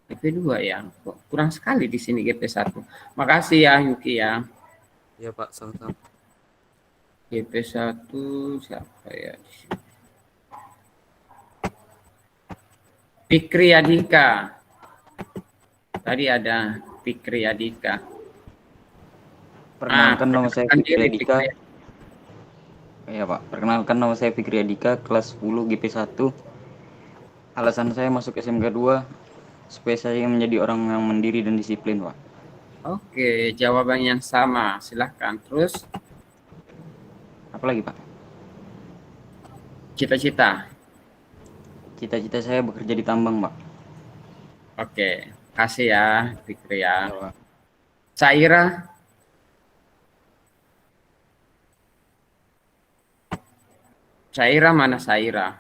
GP2 ya. Kok kurang sekali di sini GP1. Makasih ya Yuki ya. Iya, Pak, sama-sama. GP1 siapa ya di sini? Fikri Adika. Tadi ada Fikri Adika. Perkenalkan nama saya perkenalkan Fikri diri, Adika. Fikri. Iya Pak, perkenalkan nama saya Fikri Adika, kelas 10 GP1. Alasan saya masuk SMK 2 supaya saya menjadi orang yang mandiri dan disiplin, Pak. Oke, jawaban yang sama. Silahkan. Terus? Apa lagi, Pak? Cita-cita. Cita-cita saya bekerja di tambang, Pak. Oke, kasih ya, Fikri ya. Saira. Saira mana Saira?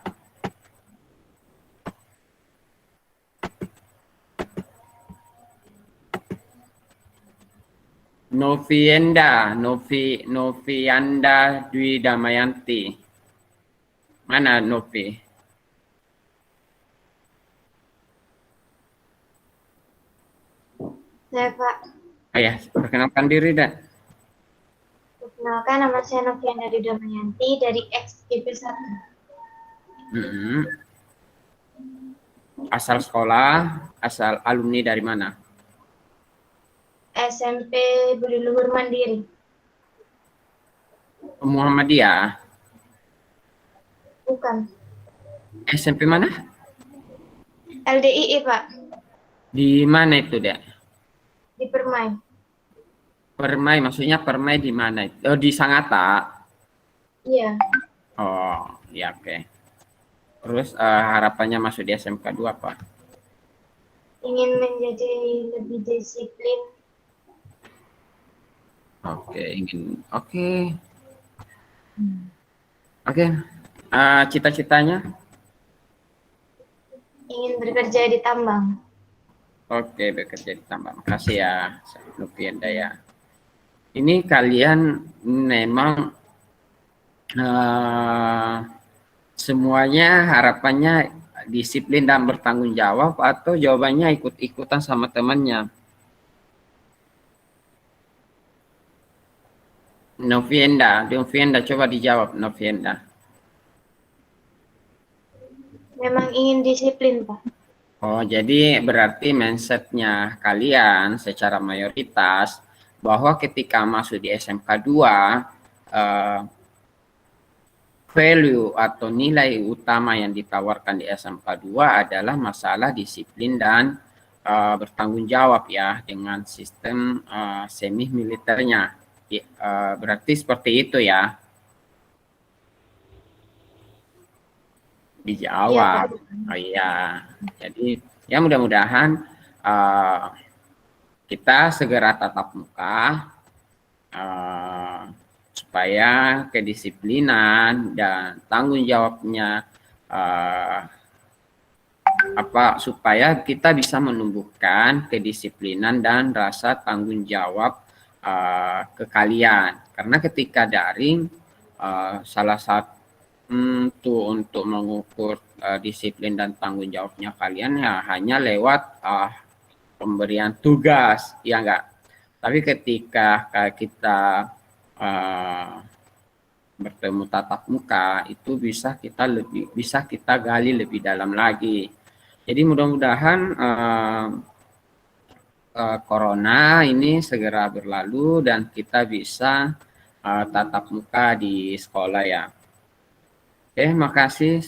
Novianda Dwi Damayanti. Mana Novi? Saya Pak, Oh ya, perkenalkan diri dan. perkenalkan nama saya Novianda Dwi Damayanti dari XGP1. Asal sekolah, asal alumni dari mana? SMP Budi Luhur Mandiri. Muhammadiyah. Bukan. SMP mana? LDII Pak, Di mana itu, Dek? di Permai. Permai, maksudnya Permai di mana? Oh, di Sangatta. Iya, Oh, ya oke. Terus harapannya masuk di SMK 2 apa? ingin menjadi lebih disiplin. Oke, ingin. Oke. Oke. Cita-citanya? Ingin bekerja di tambang. Oke, bekerja di tambang. Makasih ya, Novianda ya. Ini kalian memang semuanya harapannya disiplin dan bertanggung jawab atau jawabannya ikut-ikutan sama temannya? Novianda coba dijawab Novianda. Memang ingin disiplin Pak. Oh, jadi berarti mindsetnya kalian secara mayoritas bahwa ketika masuk di SMK 2 value atau nilai utama yang ditawarkan di SMK 2 adalah masalah disiplin dan bertanggung jawab ya dengan sistem semi militernya. Berarti seperti itu ya. Dijawab. Oh iya. Jadi ya mudah-mudahan kita segera tatap muka supaya kedisiplinan dan tanggung jawabnya supaya kita bisa menumbuhkan kedisiplinan dan rasa tanggung jawab ke kalian. Karena ketika daring salah satu untuk mengukur disiplin dan tanggung jawabnya kalian ya hanya lewat pemberian tugas, ya enggak. Tapi ketika kita bertemu tatap muka itu bisa kita gali lebih dalam lagi. Jadi mudah-mudahan corona ini segera berlalu dan kita bisa tatap muka di sekolah ya. Oke, makasih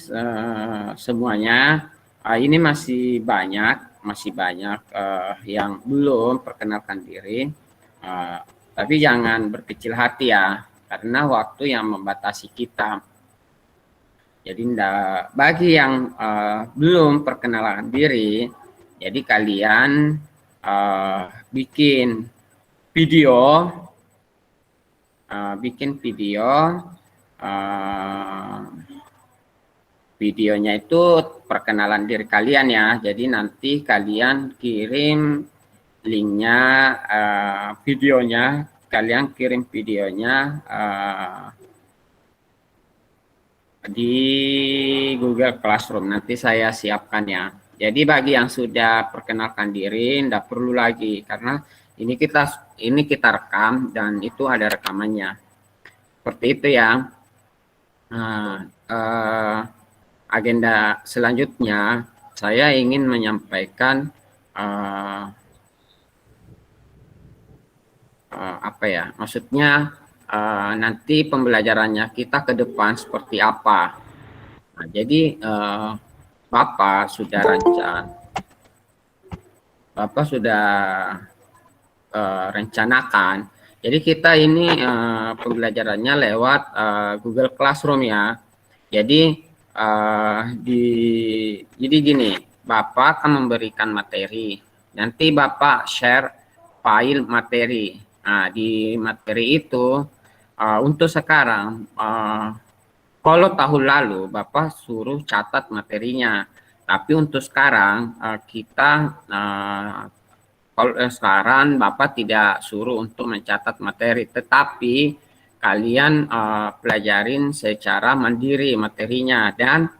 semuanya. Ini masih banyak yang belum perkenalkan diri. Tapi jangan berkecil hati ya, karena waktu yang membatasi kita. Jadi bagi yang belum perkenalkan diri, jadi kalian bikin video, videonya itu perkenalan diri kalian ya. Jadi nanti kalian kirim linknya, kalian kirim videonya di Google Classroom. Nanti saya siapkan ya. Jadi bagi yang sudah perkenalkan diri, tidak perlu lagi karena ini kita rekam dan itu ada rekamannya. Seperti itu ya. Agenda selanjutnya saya ingin menyampaikan apa ya, maksudnya nanti pembelajarannya kita ke depan seperti apa. Nah, jadi Bapak sudah rencanakan. Jadi kita ini pembelajarannya lewat Google Classroom ya. Jadi jadi gini, Bapak akan memberikan materi. Nanti Bapak share file materi. Nah, di materi itu untuk sekarang, kalau tahun lalu Bapak suruh catat materinya. Tapi untuk sekarang kalau sekarang Bapak tidak suruh untuk mencatat materi, tetapi kalian pelajarin secara mandiri materinya, dan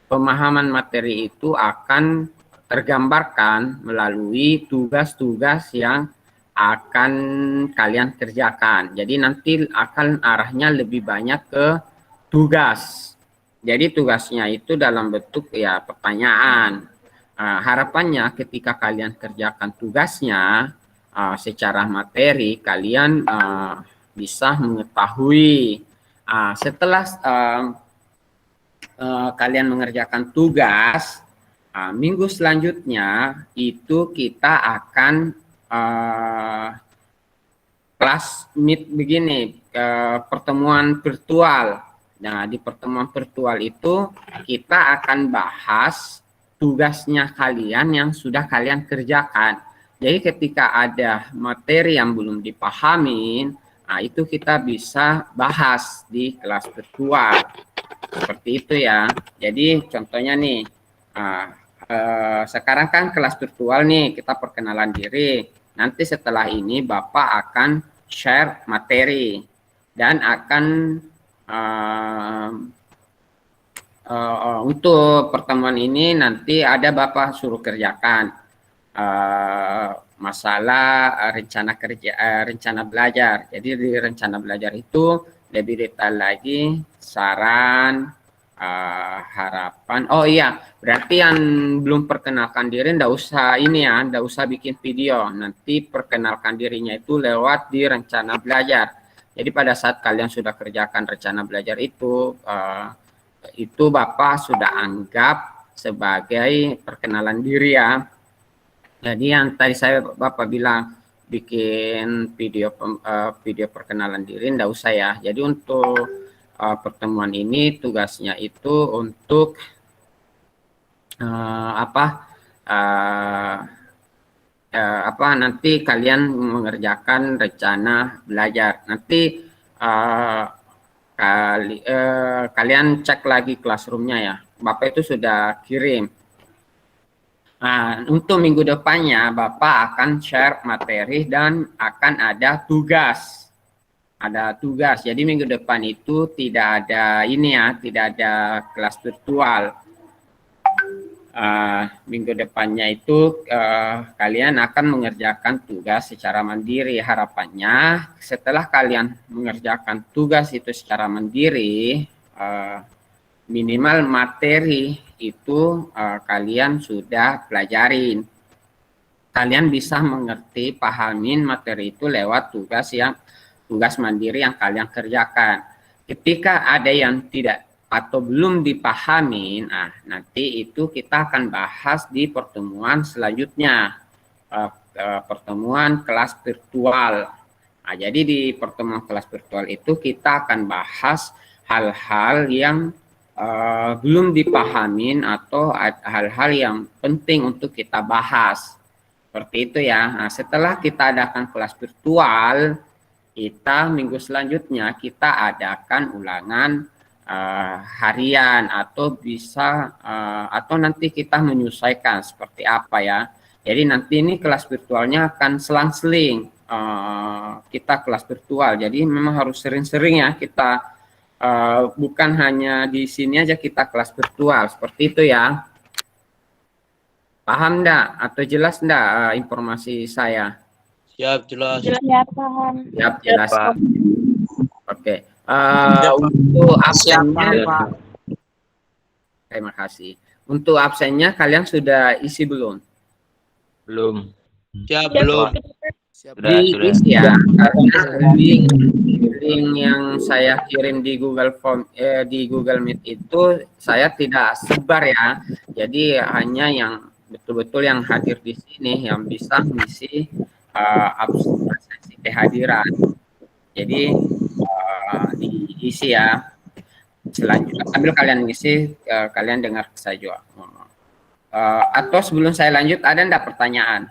pemahaman materi itu akan tergambarkan melalui tugas-tugas yang akan kalian kerjakan. Jadi nanti akan arahnya lebih banyak ke tugas. Jadi tugasnya itu dalam bentuk ya pertanyaan. Harapannya ketika kalian kerjakan tugasnya secara materi, kalian bisa mengetahui. Setelah kalian mengerjakan tugas, minggu selanjutnya itu kita akan kelas meet begini, pertemuan virtual. Nah, di pertemuan virtual itu kita akan bahas tugasnya kalian yang sudah kalian kerjakan. Jadi ketika ada materi yang belum dipahamin, itu kita bisa bahas di kelas virtual. Seperti itu ya. Jadi contohnya nih, sekarang kan kelas virtual nih, kita perkenalan diri. Nanti setelah ini Bapak akan share materi dan akan untuk pertemuan ini nanti ada Bapak suruh kerjakan masalah rencana belajar. Jadi di rencana belajar itu lebih detail lagi, saran, harapan. Oh iya, berarti yang belum perkenalkan diri ndak usah ini ya, ndak usah bikin video. Nanti perkenalkan dirinya itu lewat di rencana belajar. Jadi pada saat kalian sudah kerjakan rencana belajar itu Bapak sudah anggap sebagai perkenalan diri ya. Jadi yang tadi Bapak bilang bikin video perkenalan diri, ndak usah ya. Jadi untuk pertemuan ini tugasnya itu untuk nanti kalian mengerjakan rencana belajar. Nanti kalian cek lagi classroomnya ya. Bapak itu sudah kirim. Nah, untuk minggu depannya Bapak akan share materi dan akan ada tugas. Ada tugas. Jadi minggu depan itu tidak ada ini ya, tidak ada kelas virtual. Minggu depannya itu kalian akan mengerjakan tugas secara mandiri. Harapannya setelah kalian mengerjakan tugas itu secara mandiri, minimal materi itu kalian sudah pelajarin. Kalian bisa mengerti, pahamin materi itu lewat tugas mandiri yang kalian kerjakan. Ketika ada yang tidak atau belum dipahami, nanti itu kita akan bahas di pertemuan selanjutnya, pertemuan kelas virtual. Nah, jadi di pertemuan kelas virtual itu kita akan bahas hal-hal yang belum dipahamin atau hal-hal yang penting untuk kita bahas. Seperti itu ya. Nah, setelah kita adakan kelas virtual, kita minggu selanjutnya kita adakan ulangan harian atau bisa atau nanti kita menyesuaikan seperti apa ya. Jadi nanti ini kelas virtualnya akan selang-seling kita kelas virtual. Jadi memang harus sering-sering ya kita, bukan hanya di sini aja kita kelas virtual. Seperti itu ya. Paham enggak atau jelas enggak informasi saya? Siap, jelas. Siap, paham. Siap, jelas. Oke. Untuk absennya, terima kasih. Untuk absennya kalian sudah isi belum? Belum. Siap, belum. Diisi ya. Karena link yang saya kirim di Google Form di Google Meet itu saya tidak sebar ya. Jadi hanya yang betul-betul yang hadir di sini yang bisa mengisi absensi kehadiran. Jadi diisi ya. Selanjutnya sambil kalian ngisi, kalian dengar saja. Atau sebelum saya lanjut, ada enggak pertanyaan?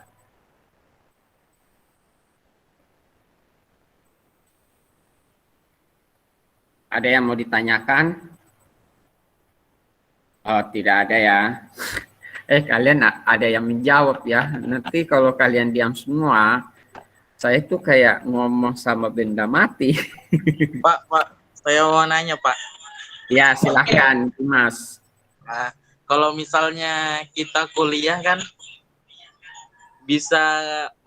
Ada yang mau ditanyakan? Oh, tidak ada ya. Kalian ada yang menjawab ya. Nanti kalau kalian diam semua, saya tuh kayak ngomong sama benda mati. Pak, saya mau nanya, Pak. Ya, silahkan, Mas. Nah, kalau misalnya kita kuliah kan bisa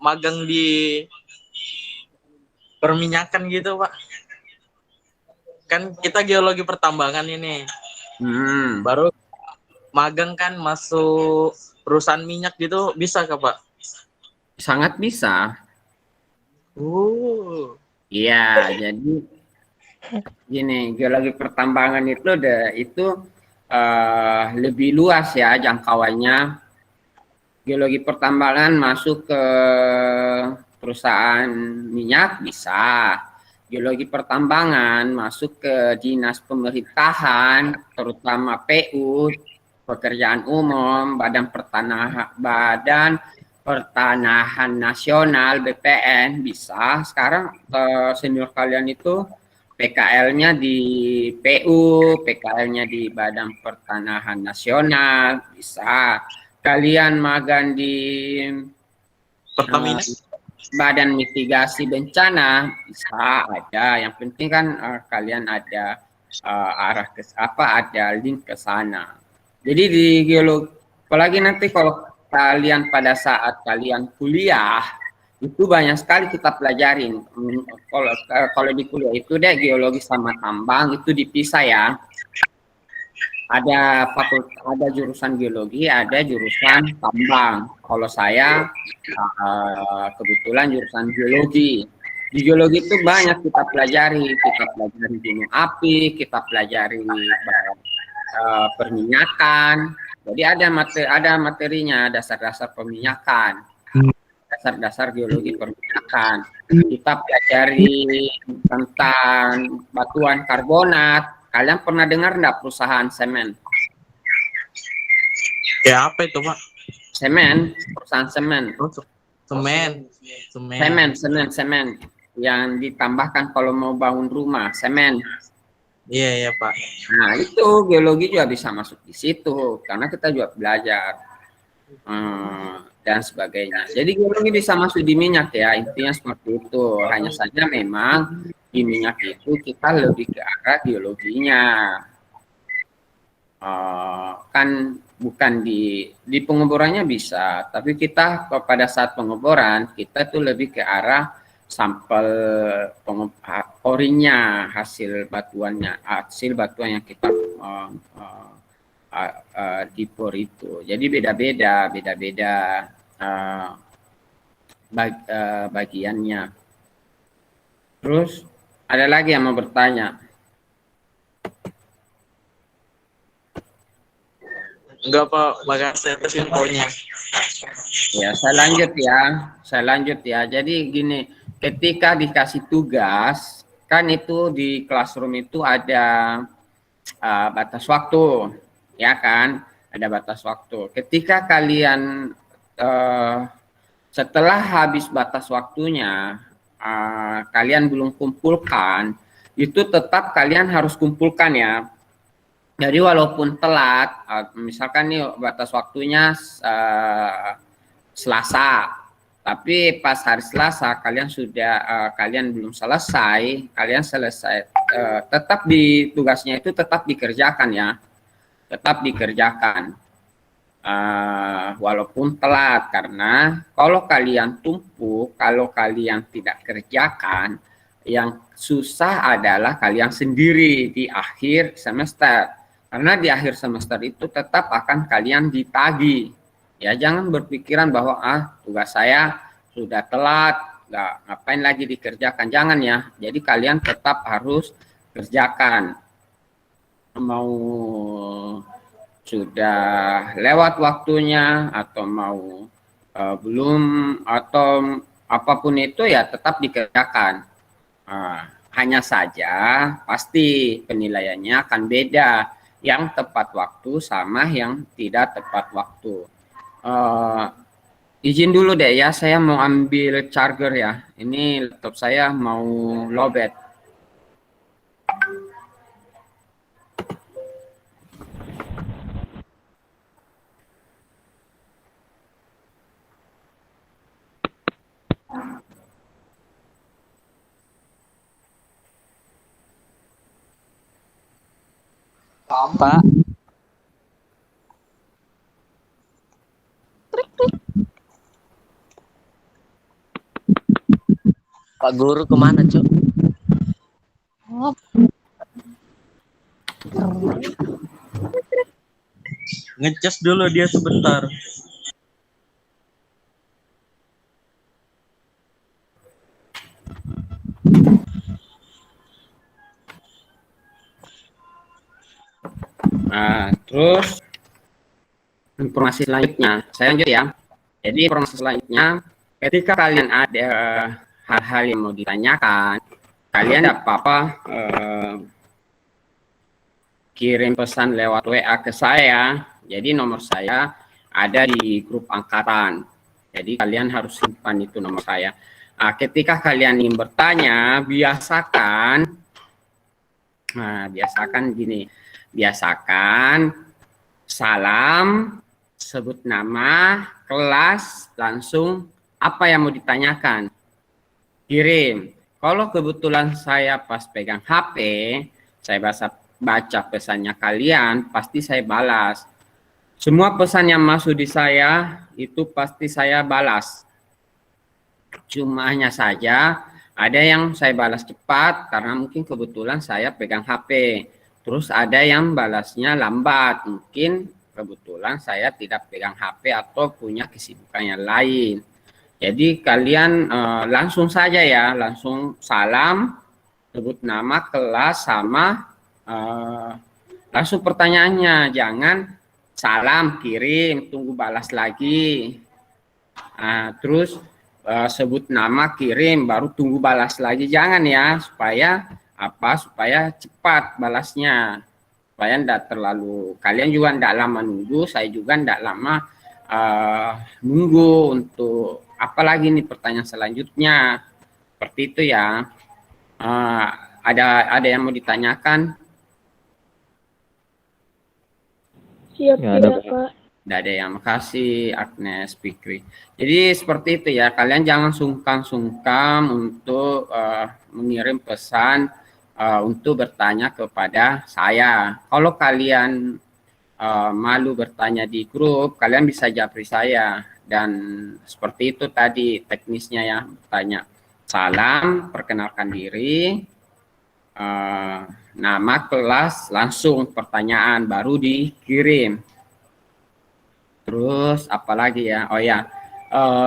magang di perminyakan gitu, Pak. Kan kita geologi pertambangan ini. Baru magang kan masuk perusahaan minyak gitu, bisa kah, Pak? Sangat bisa. Iya, jadi gini, geologi pertambangan itu lebih luas ya jangkauannya. Geologi pertambangan masuk ke perusahaan minyak bisa. Geologi pertambangan masuk ke dinas pemerintahan, terutama PU, pekerjaan umum, Badan Pertanahan Nasional (BPN) bisa. Sekarang senior kalian itu PKL-nya di PU, PKL-nya di Badan Pertanahan Nasional bisa. Kalian magang di Pertamina, Badan Mitigasi Bencana bisa ada. Yang penting kan kalian ada arah ke ada link ke sana. Jadi di geologi, apalagi nanti kalau kalian pada saat kalian kuliah itu banyak sekali kita pelajarin. Kalau di kuliah itu deh geologi sama tambang itu dipisah ya. Ada jurusan geologi, ada jurusan tambang. Kalau saya kebetulan jurusan geologi. Di geologi itu banyak kita pelajari gunung api, kita pelajari perminyakan. Jadi ada materinya, dasar-dasar perminyakan, dasar-dasar geologi perminyakan. Kita pelajari tentang batuan karbonat. Kalian pernah dengar enggak perusahaan semen? Ya apa itu, Pak? Semen, perusahaan semen. Semen. Yang ditambahkan kalau mau bangun rumah, semen. Iya, Pak. Nah, itu geologi juga bisa masuk di situ karena kita juga belajar dan sebagainya. Jadi geologi bisa masuk di minyak ya, intinya seperti itu. Hanya saja memang di minyak itu kita lebih ke arah geologinya. Kan bukan di penguburannya bisa, tapi kita pada saat pengeboran kita tuh lebih ke arah sampel orinya, hasil batuan yang kita dibor itu. Jadi beda-beda bagiannya. Terus ada lagi yang mau bertanya? Enggak, Pak. Makasih atas infonya. Ya, saya lanjut ya. Jadi gini, ketika dikasih tugas, kan itu di classroom itu ada batas waktu, ya kan? Ada batas waktu. Ketika kalian setelah habis batas waktunya, kalian belum kumpulkan, itu tetap kalian harus kumpulkan ya. Jadi walaupun telat, misalkan nih batas waktunya Selasa, tapi pas hari Selasa kalian belum selesai, tetap di tugasnya itu tetap dikerjakan ya, tetap dikerjakan walaupun telat, karena kalau kalian tumpuk, kalau kalian tidak kerjakan, yang susah adalah kalian sendiri di akhir semester. Karena di akhir semester itu tetap akan kalian ditagih. Ya, jangan berpikiran bahwa tugas saya sudah telat, nggak ngapain lagi dikerjakan. Jangan ya. Jadi kalian tetap harus kerjakan. Mau sudah lewat waktunya atau mau belum atau apapun itu ya tetap dikerjakan. Hanya saja pasti penilaiannya akan beda, yang tepat waktu sama yang tidak tepat waktu. Izin dulu deh ya, saya mau ambil charger ya. Ini laptop saya mau lowbat. Pak. Pak Guru kemana, Cuk? Ngecas dulu dia sebentar. Terus informasi selanjutnya, saya lanjut ya. Jadi informasi selanjutnya, ketika kalian ada hal-hal yang mau ditanyakan, kalian tidak apa-apa kirim pesan lewat WA ke saya. Jadi nomor saya ada di grup angkatan. Jadi kalian harus simpan itu nomor saya. Ketika kalian ingin bertanya, biasakan gini. Biasakan salam, sebut nama, kelas, langsung apa yang mau ditanyakan. Kirim. Kalau kebetulan saya pas pegang HP, saya baca pesannya kalian, pasti saya balas. Semua pesan yang masuk di saya, itu pasti saya balas. Cuma hanya saja, ada yang saya balas cepat, karena mungkin kebetulan saya pegang HP. Terus ada yang balasnya lambat, mungkin kebetulan saya tidak pegang HP atau punya kesibukan yang lain. Jadi kalian langsung saja ya, langsung salam, sebut nama, kelas, sama langsung pertanyaannya. Jangan salam, kirim, tunggu balas lagi. Terus sebut nama, kirim, baru tunggu balas lagi. Jangan ya, supaya cepat balasnya, supaya tidak terlalu, kalian juga tidak lama nunggu, saya juga tidak lama nunggu untuk apalagi nih pertanyaan selanjutnya. Seperti itu ya. Ada yang mau ditanyakan? Siap, Pak. Tidak ada yang, makasih Agnes Fikri. Jadi seperti itu ya, kalian jangan sungkan-sungkan untuk mengirim pesan untuk bertanya kepada saya. Kalau kalian malu bertanya di grup, kalian bisa japri saya. Dan seperti itu tadi teknisnya ya, bertanya salam, perkenalkan diri, nama, kelas, langsung pertanyaan, baru dikirim. Terus apalagi ya, oh ya,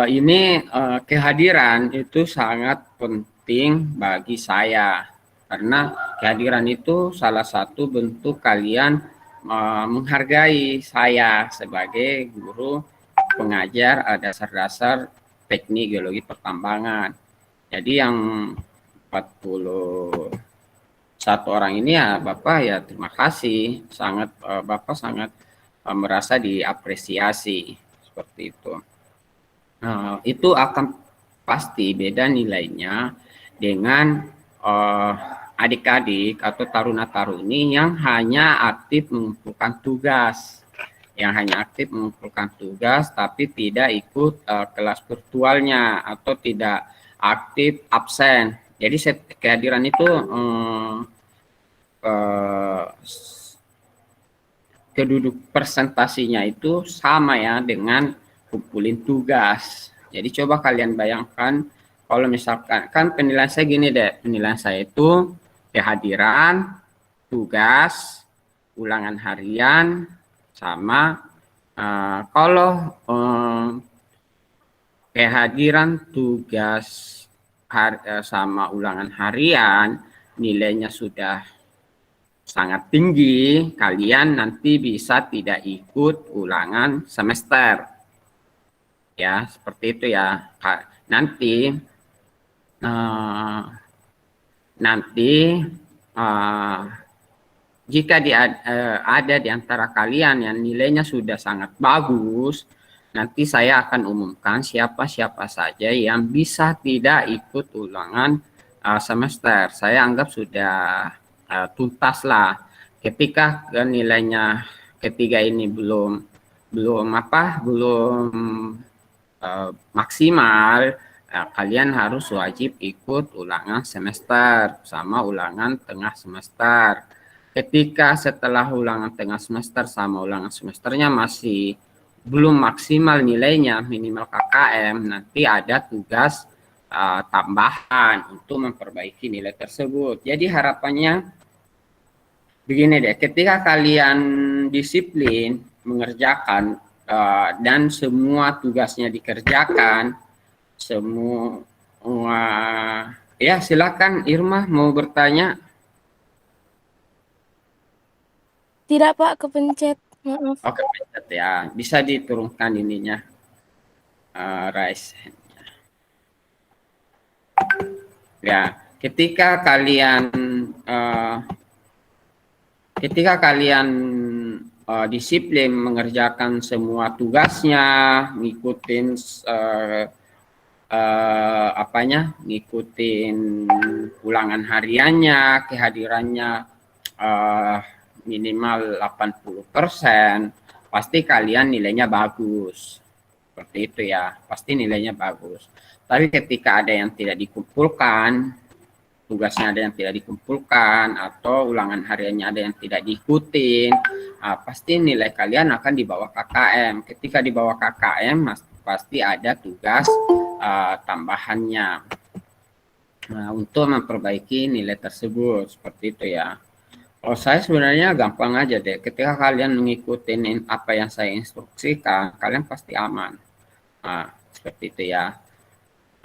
ini kehadiran itu sangat penting bagi saya. Karena kehadiran itu salah satu bentuk kalian menghargai saya sebagai guru pengajar dasar-dasar teknik geologi pertambangan. Jadi yang 41 orang ini ya Bapak ya terima kasih, Bapak sangat merasa diapresiasi seperti itu. Itu akan pasti beda nilainya dengan adik-adik atau taruna-taruni yang hanya aktif mengumpulkan tugas, tapi tidak ikut kelas virtualnya atau tidak aktif absen. Jadi kehadiran itu keduduk presentasinya itu sama ya dengan kumpulin tugas. Jadi coba kalian bayangkan kalau misalkan, kan penilaian saya gini deh, penilaian saya itu kehadiran, tugas, ulangan harian sama kalau kehadiran tugas sama ulangan harian nilainya sudah sangat tinggi, kalian nanti bisa tidak ikut ulangan semester. Ya, seperti itu ya. Nanti jika ada di antara kalian yang nilainya sudah sangat bagus, nanti saya akan umumkan siapa-siapa saja yang bisa tidak ikut ulangan semester. Saya anggap sudah tuntas lah. Ketika nilainya ketiga ini belum maksimal, kalian harus wajib ikut ulangan semester sama ulangan tengah semester. Ketika setelah ulangan tengah semester sama ulangan semesternya masih belum maksimal nilainya, minimal KKM, nanti ada tugas tambahan untuk memperbaiki nilai tersebut. Jadi harapannya begini deh, ketika kalian disiplin mengerjakan dan semua tugasnya dikerjakan, semua ya silakan Irma mau bertanya. Tidak Pak, kepencet. Maaf. Oh, kepencet ya. Bisa diturunkan ininya. Raise hand-nya. Ya, ketika kalian disiplin mengerjakan semua tugasnya, ngikutin ngikutin ulangan hariannya, kehadirannya minimal 80%, pasti kalian nilainya bagus. Seperti itu ya, pasti nilainya bagus. Tapi ketika ada yang tidak dikumpulkan, tugasnya ada yang tidak dikumpulkan, atau ulangan hariannya ada yang tidak diikutin, pasti nilai kalian akan di bawah KKM. Ketika di bawah KKM, pasti ada tugas tambahannya untuk memperbaiki nilai tersebut. Seperti itu ya. Kalau saya sebenarnya gampang aja deh. Ketika kalian mengikuti apa yang saya instruksikan, kalian pasti aman. Seperti itu ya.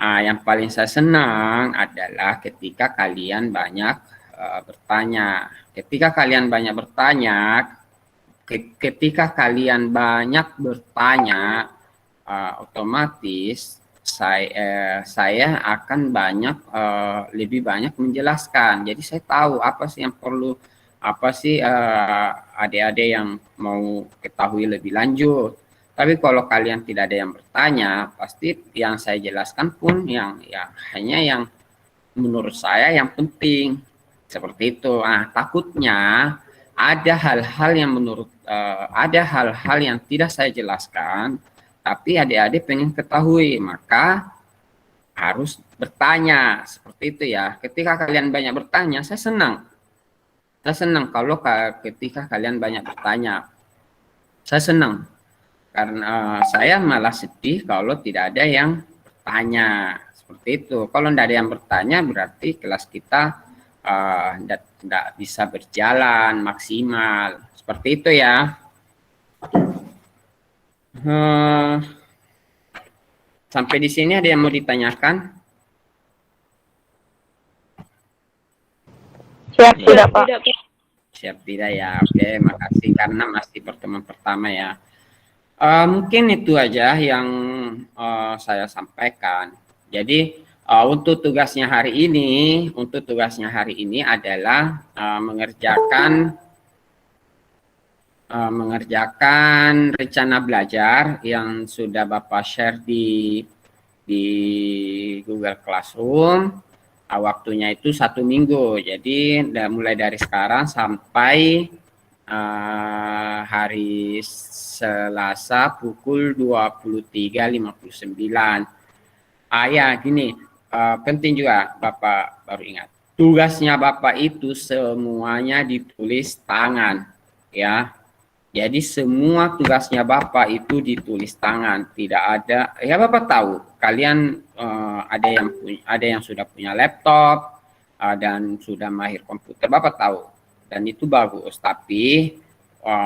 Yang paling saya senang adalah ketika kalian banyak bertanya. Ketika kalian banyak bertanya, otomatis saya akan lebih banyak menjelaskan. Jadi saya tahu apa sih yang perlu, apa sih adik-adik yang mau ketahui lebih lanjut. Tapi kalau kalian tidak ada yang bertanya, pasti yang saya jelaskan pun yang hanya yang menurut saya yang penting. Seperti itu. Takutnya ada hal-hal yang tidak saya jelaskan, tapi adik-adik pengen ketahui, maka harus bertanya. Seperti itu ya. Ketika kalian banyak bertanya, saya senang. Saya senang kalau ketika kalian banyak bertanya. Saya senang. Karena saya malah sedih kalau tidak ada yang bertanya. Seperti itu. Kalau tidak ada yang bertanya, berarti kelas kita tidak bisa berjalan maksimal. Seperti itu ya. Sampai di sini ada yang mau ditanyakan? Siap tidak Pak? Siap tidak ya. Oke, makasih karena masih pertemuan pertama ya. Mungkin itu aja yang saya sampaikan. Jadi untuk tugasnya hari ini adalah mengerjakan rencana belajar yang sudah Bapak share di Google Classroom. Waktunya itu 1 minggu. Jadi mulai dari sekarang sampai hari Selasa pukul 23.59. Ya gini, penting juga Bapak baru ingat. Tugasnya Bapak itu semuanya ditulis tangan, ya. Jadi semua tugasnya Bapak itu ditulis tangan, tidak ada. Ya Bapak tahu, kalian ada yang sudah punya laptop dan sudah mahir komputer, Bapak tahu, dan itu bagus. Tapi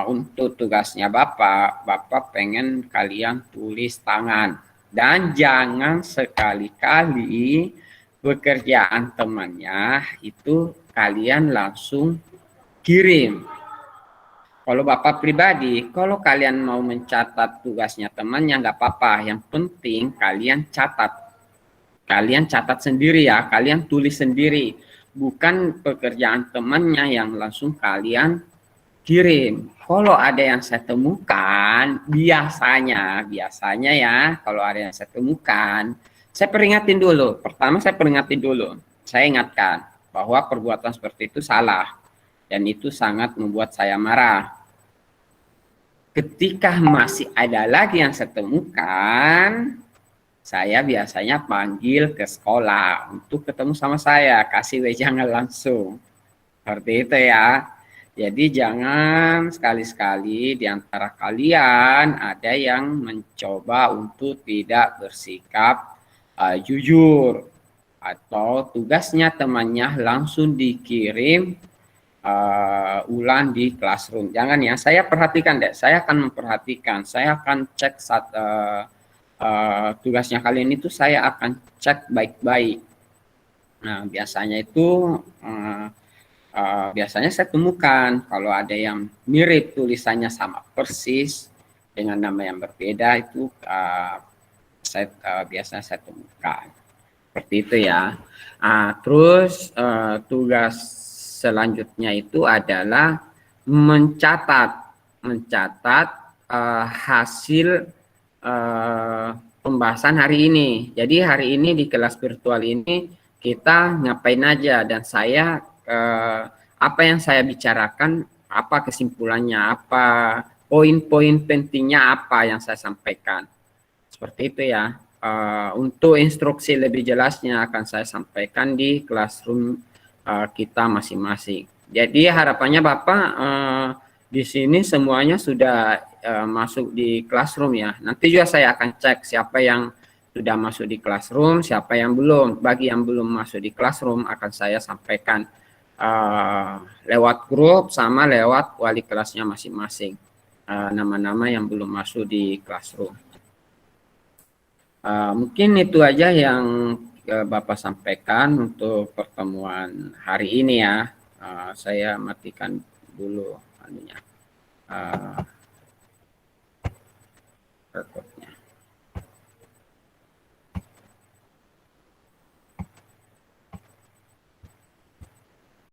untuk tugasnya Bapak pengen kalian tulis tangan. Dan jangan sekali-kali pekerjaan temannya itu kalian langsung kirim. Kalau Bapak pribadi, kalau kalian mau mencatat tugasnya temannya nggak apa-apa. Yang penting kalian catat. Kalian catat sendiri ya, kalian tulis sendiri. Bukan pekerjaan temannya yang langsung kalian kirim. Kalau ada yang saya temukan, biasanya ya, kalau ada yang saya temukan, saya peringatin dulu. Pertama saya peringatin dulu. Saya ingatkan bahwa perbuatan seperti itu salah. Dan itu sangat membuat saya marah. Ketika masih ada lagi yang saya temukan, saya biasanya panggil ke sekolah untuk ketemu sama saya, kasih wejangan langsung. Seperti itu ya. Jadi jangan sekali-sekali di antara kalian ada yang mencoba untuk tidak bersikap jujur. Atau tugasnya temannya langsung dikirim ulang di classroom. Jangan ya, saya perhatikan deh, saya akan memperhatikan, saya akan cek tugasnya kalian itu, saya akan cek baik-baik. Nah, biasanya itu biasanya saya temukan kalau ada yang mirip tulisannya sama persis dengan nama yang berbeda itu biasanya saya temukan. Seperti itu ya. Terus tugas selanjutnya itu adalah mencatat hasil pembahasan hari ini. Jadi hari ini di kelas virtual ini kita ngapain aja, dan saya apa yang saya bicarakan, apa kesimpulannya, apa poin-poin pentingnya, apa yang saya sampaikan. Seperti itu ya. Untuk instruksi lebih jelasnya akan saya sampaikan di classroom kita masing-masing. Jadi harapannya Bapak di sini semuanya sudah masuk di classroom ya. Nanti juga saya akan cek siapa yang sudah masuk di classroom, siapa yang belum. Bagi yang belum masuk di classroom akan saya sampaikan lewat grup sama lewat wali kelasnya masing-masing. Nama-nama yang belum masuk di classroom. Mungkin itu aja yang Bapak sampaikan untuk pertemuan hari ini ya. Saya matikan dulu anunya.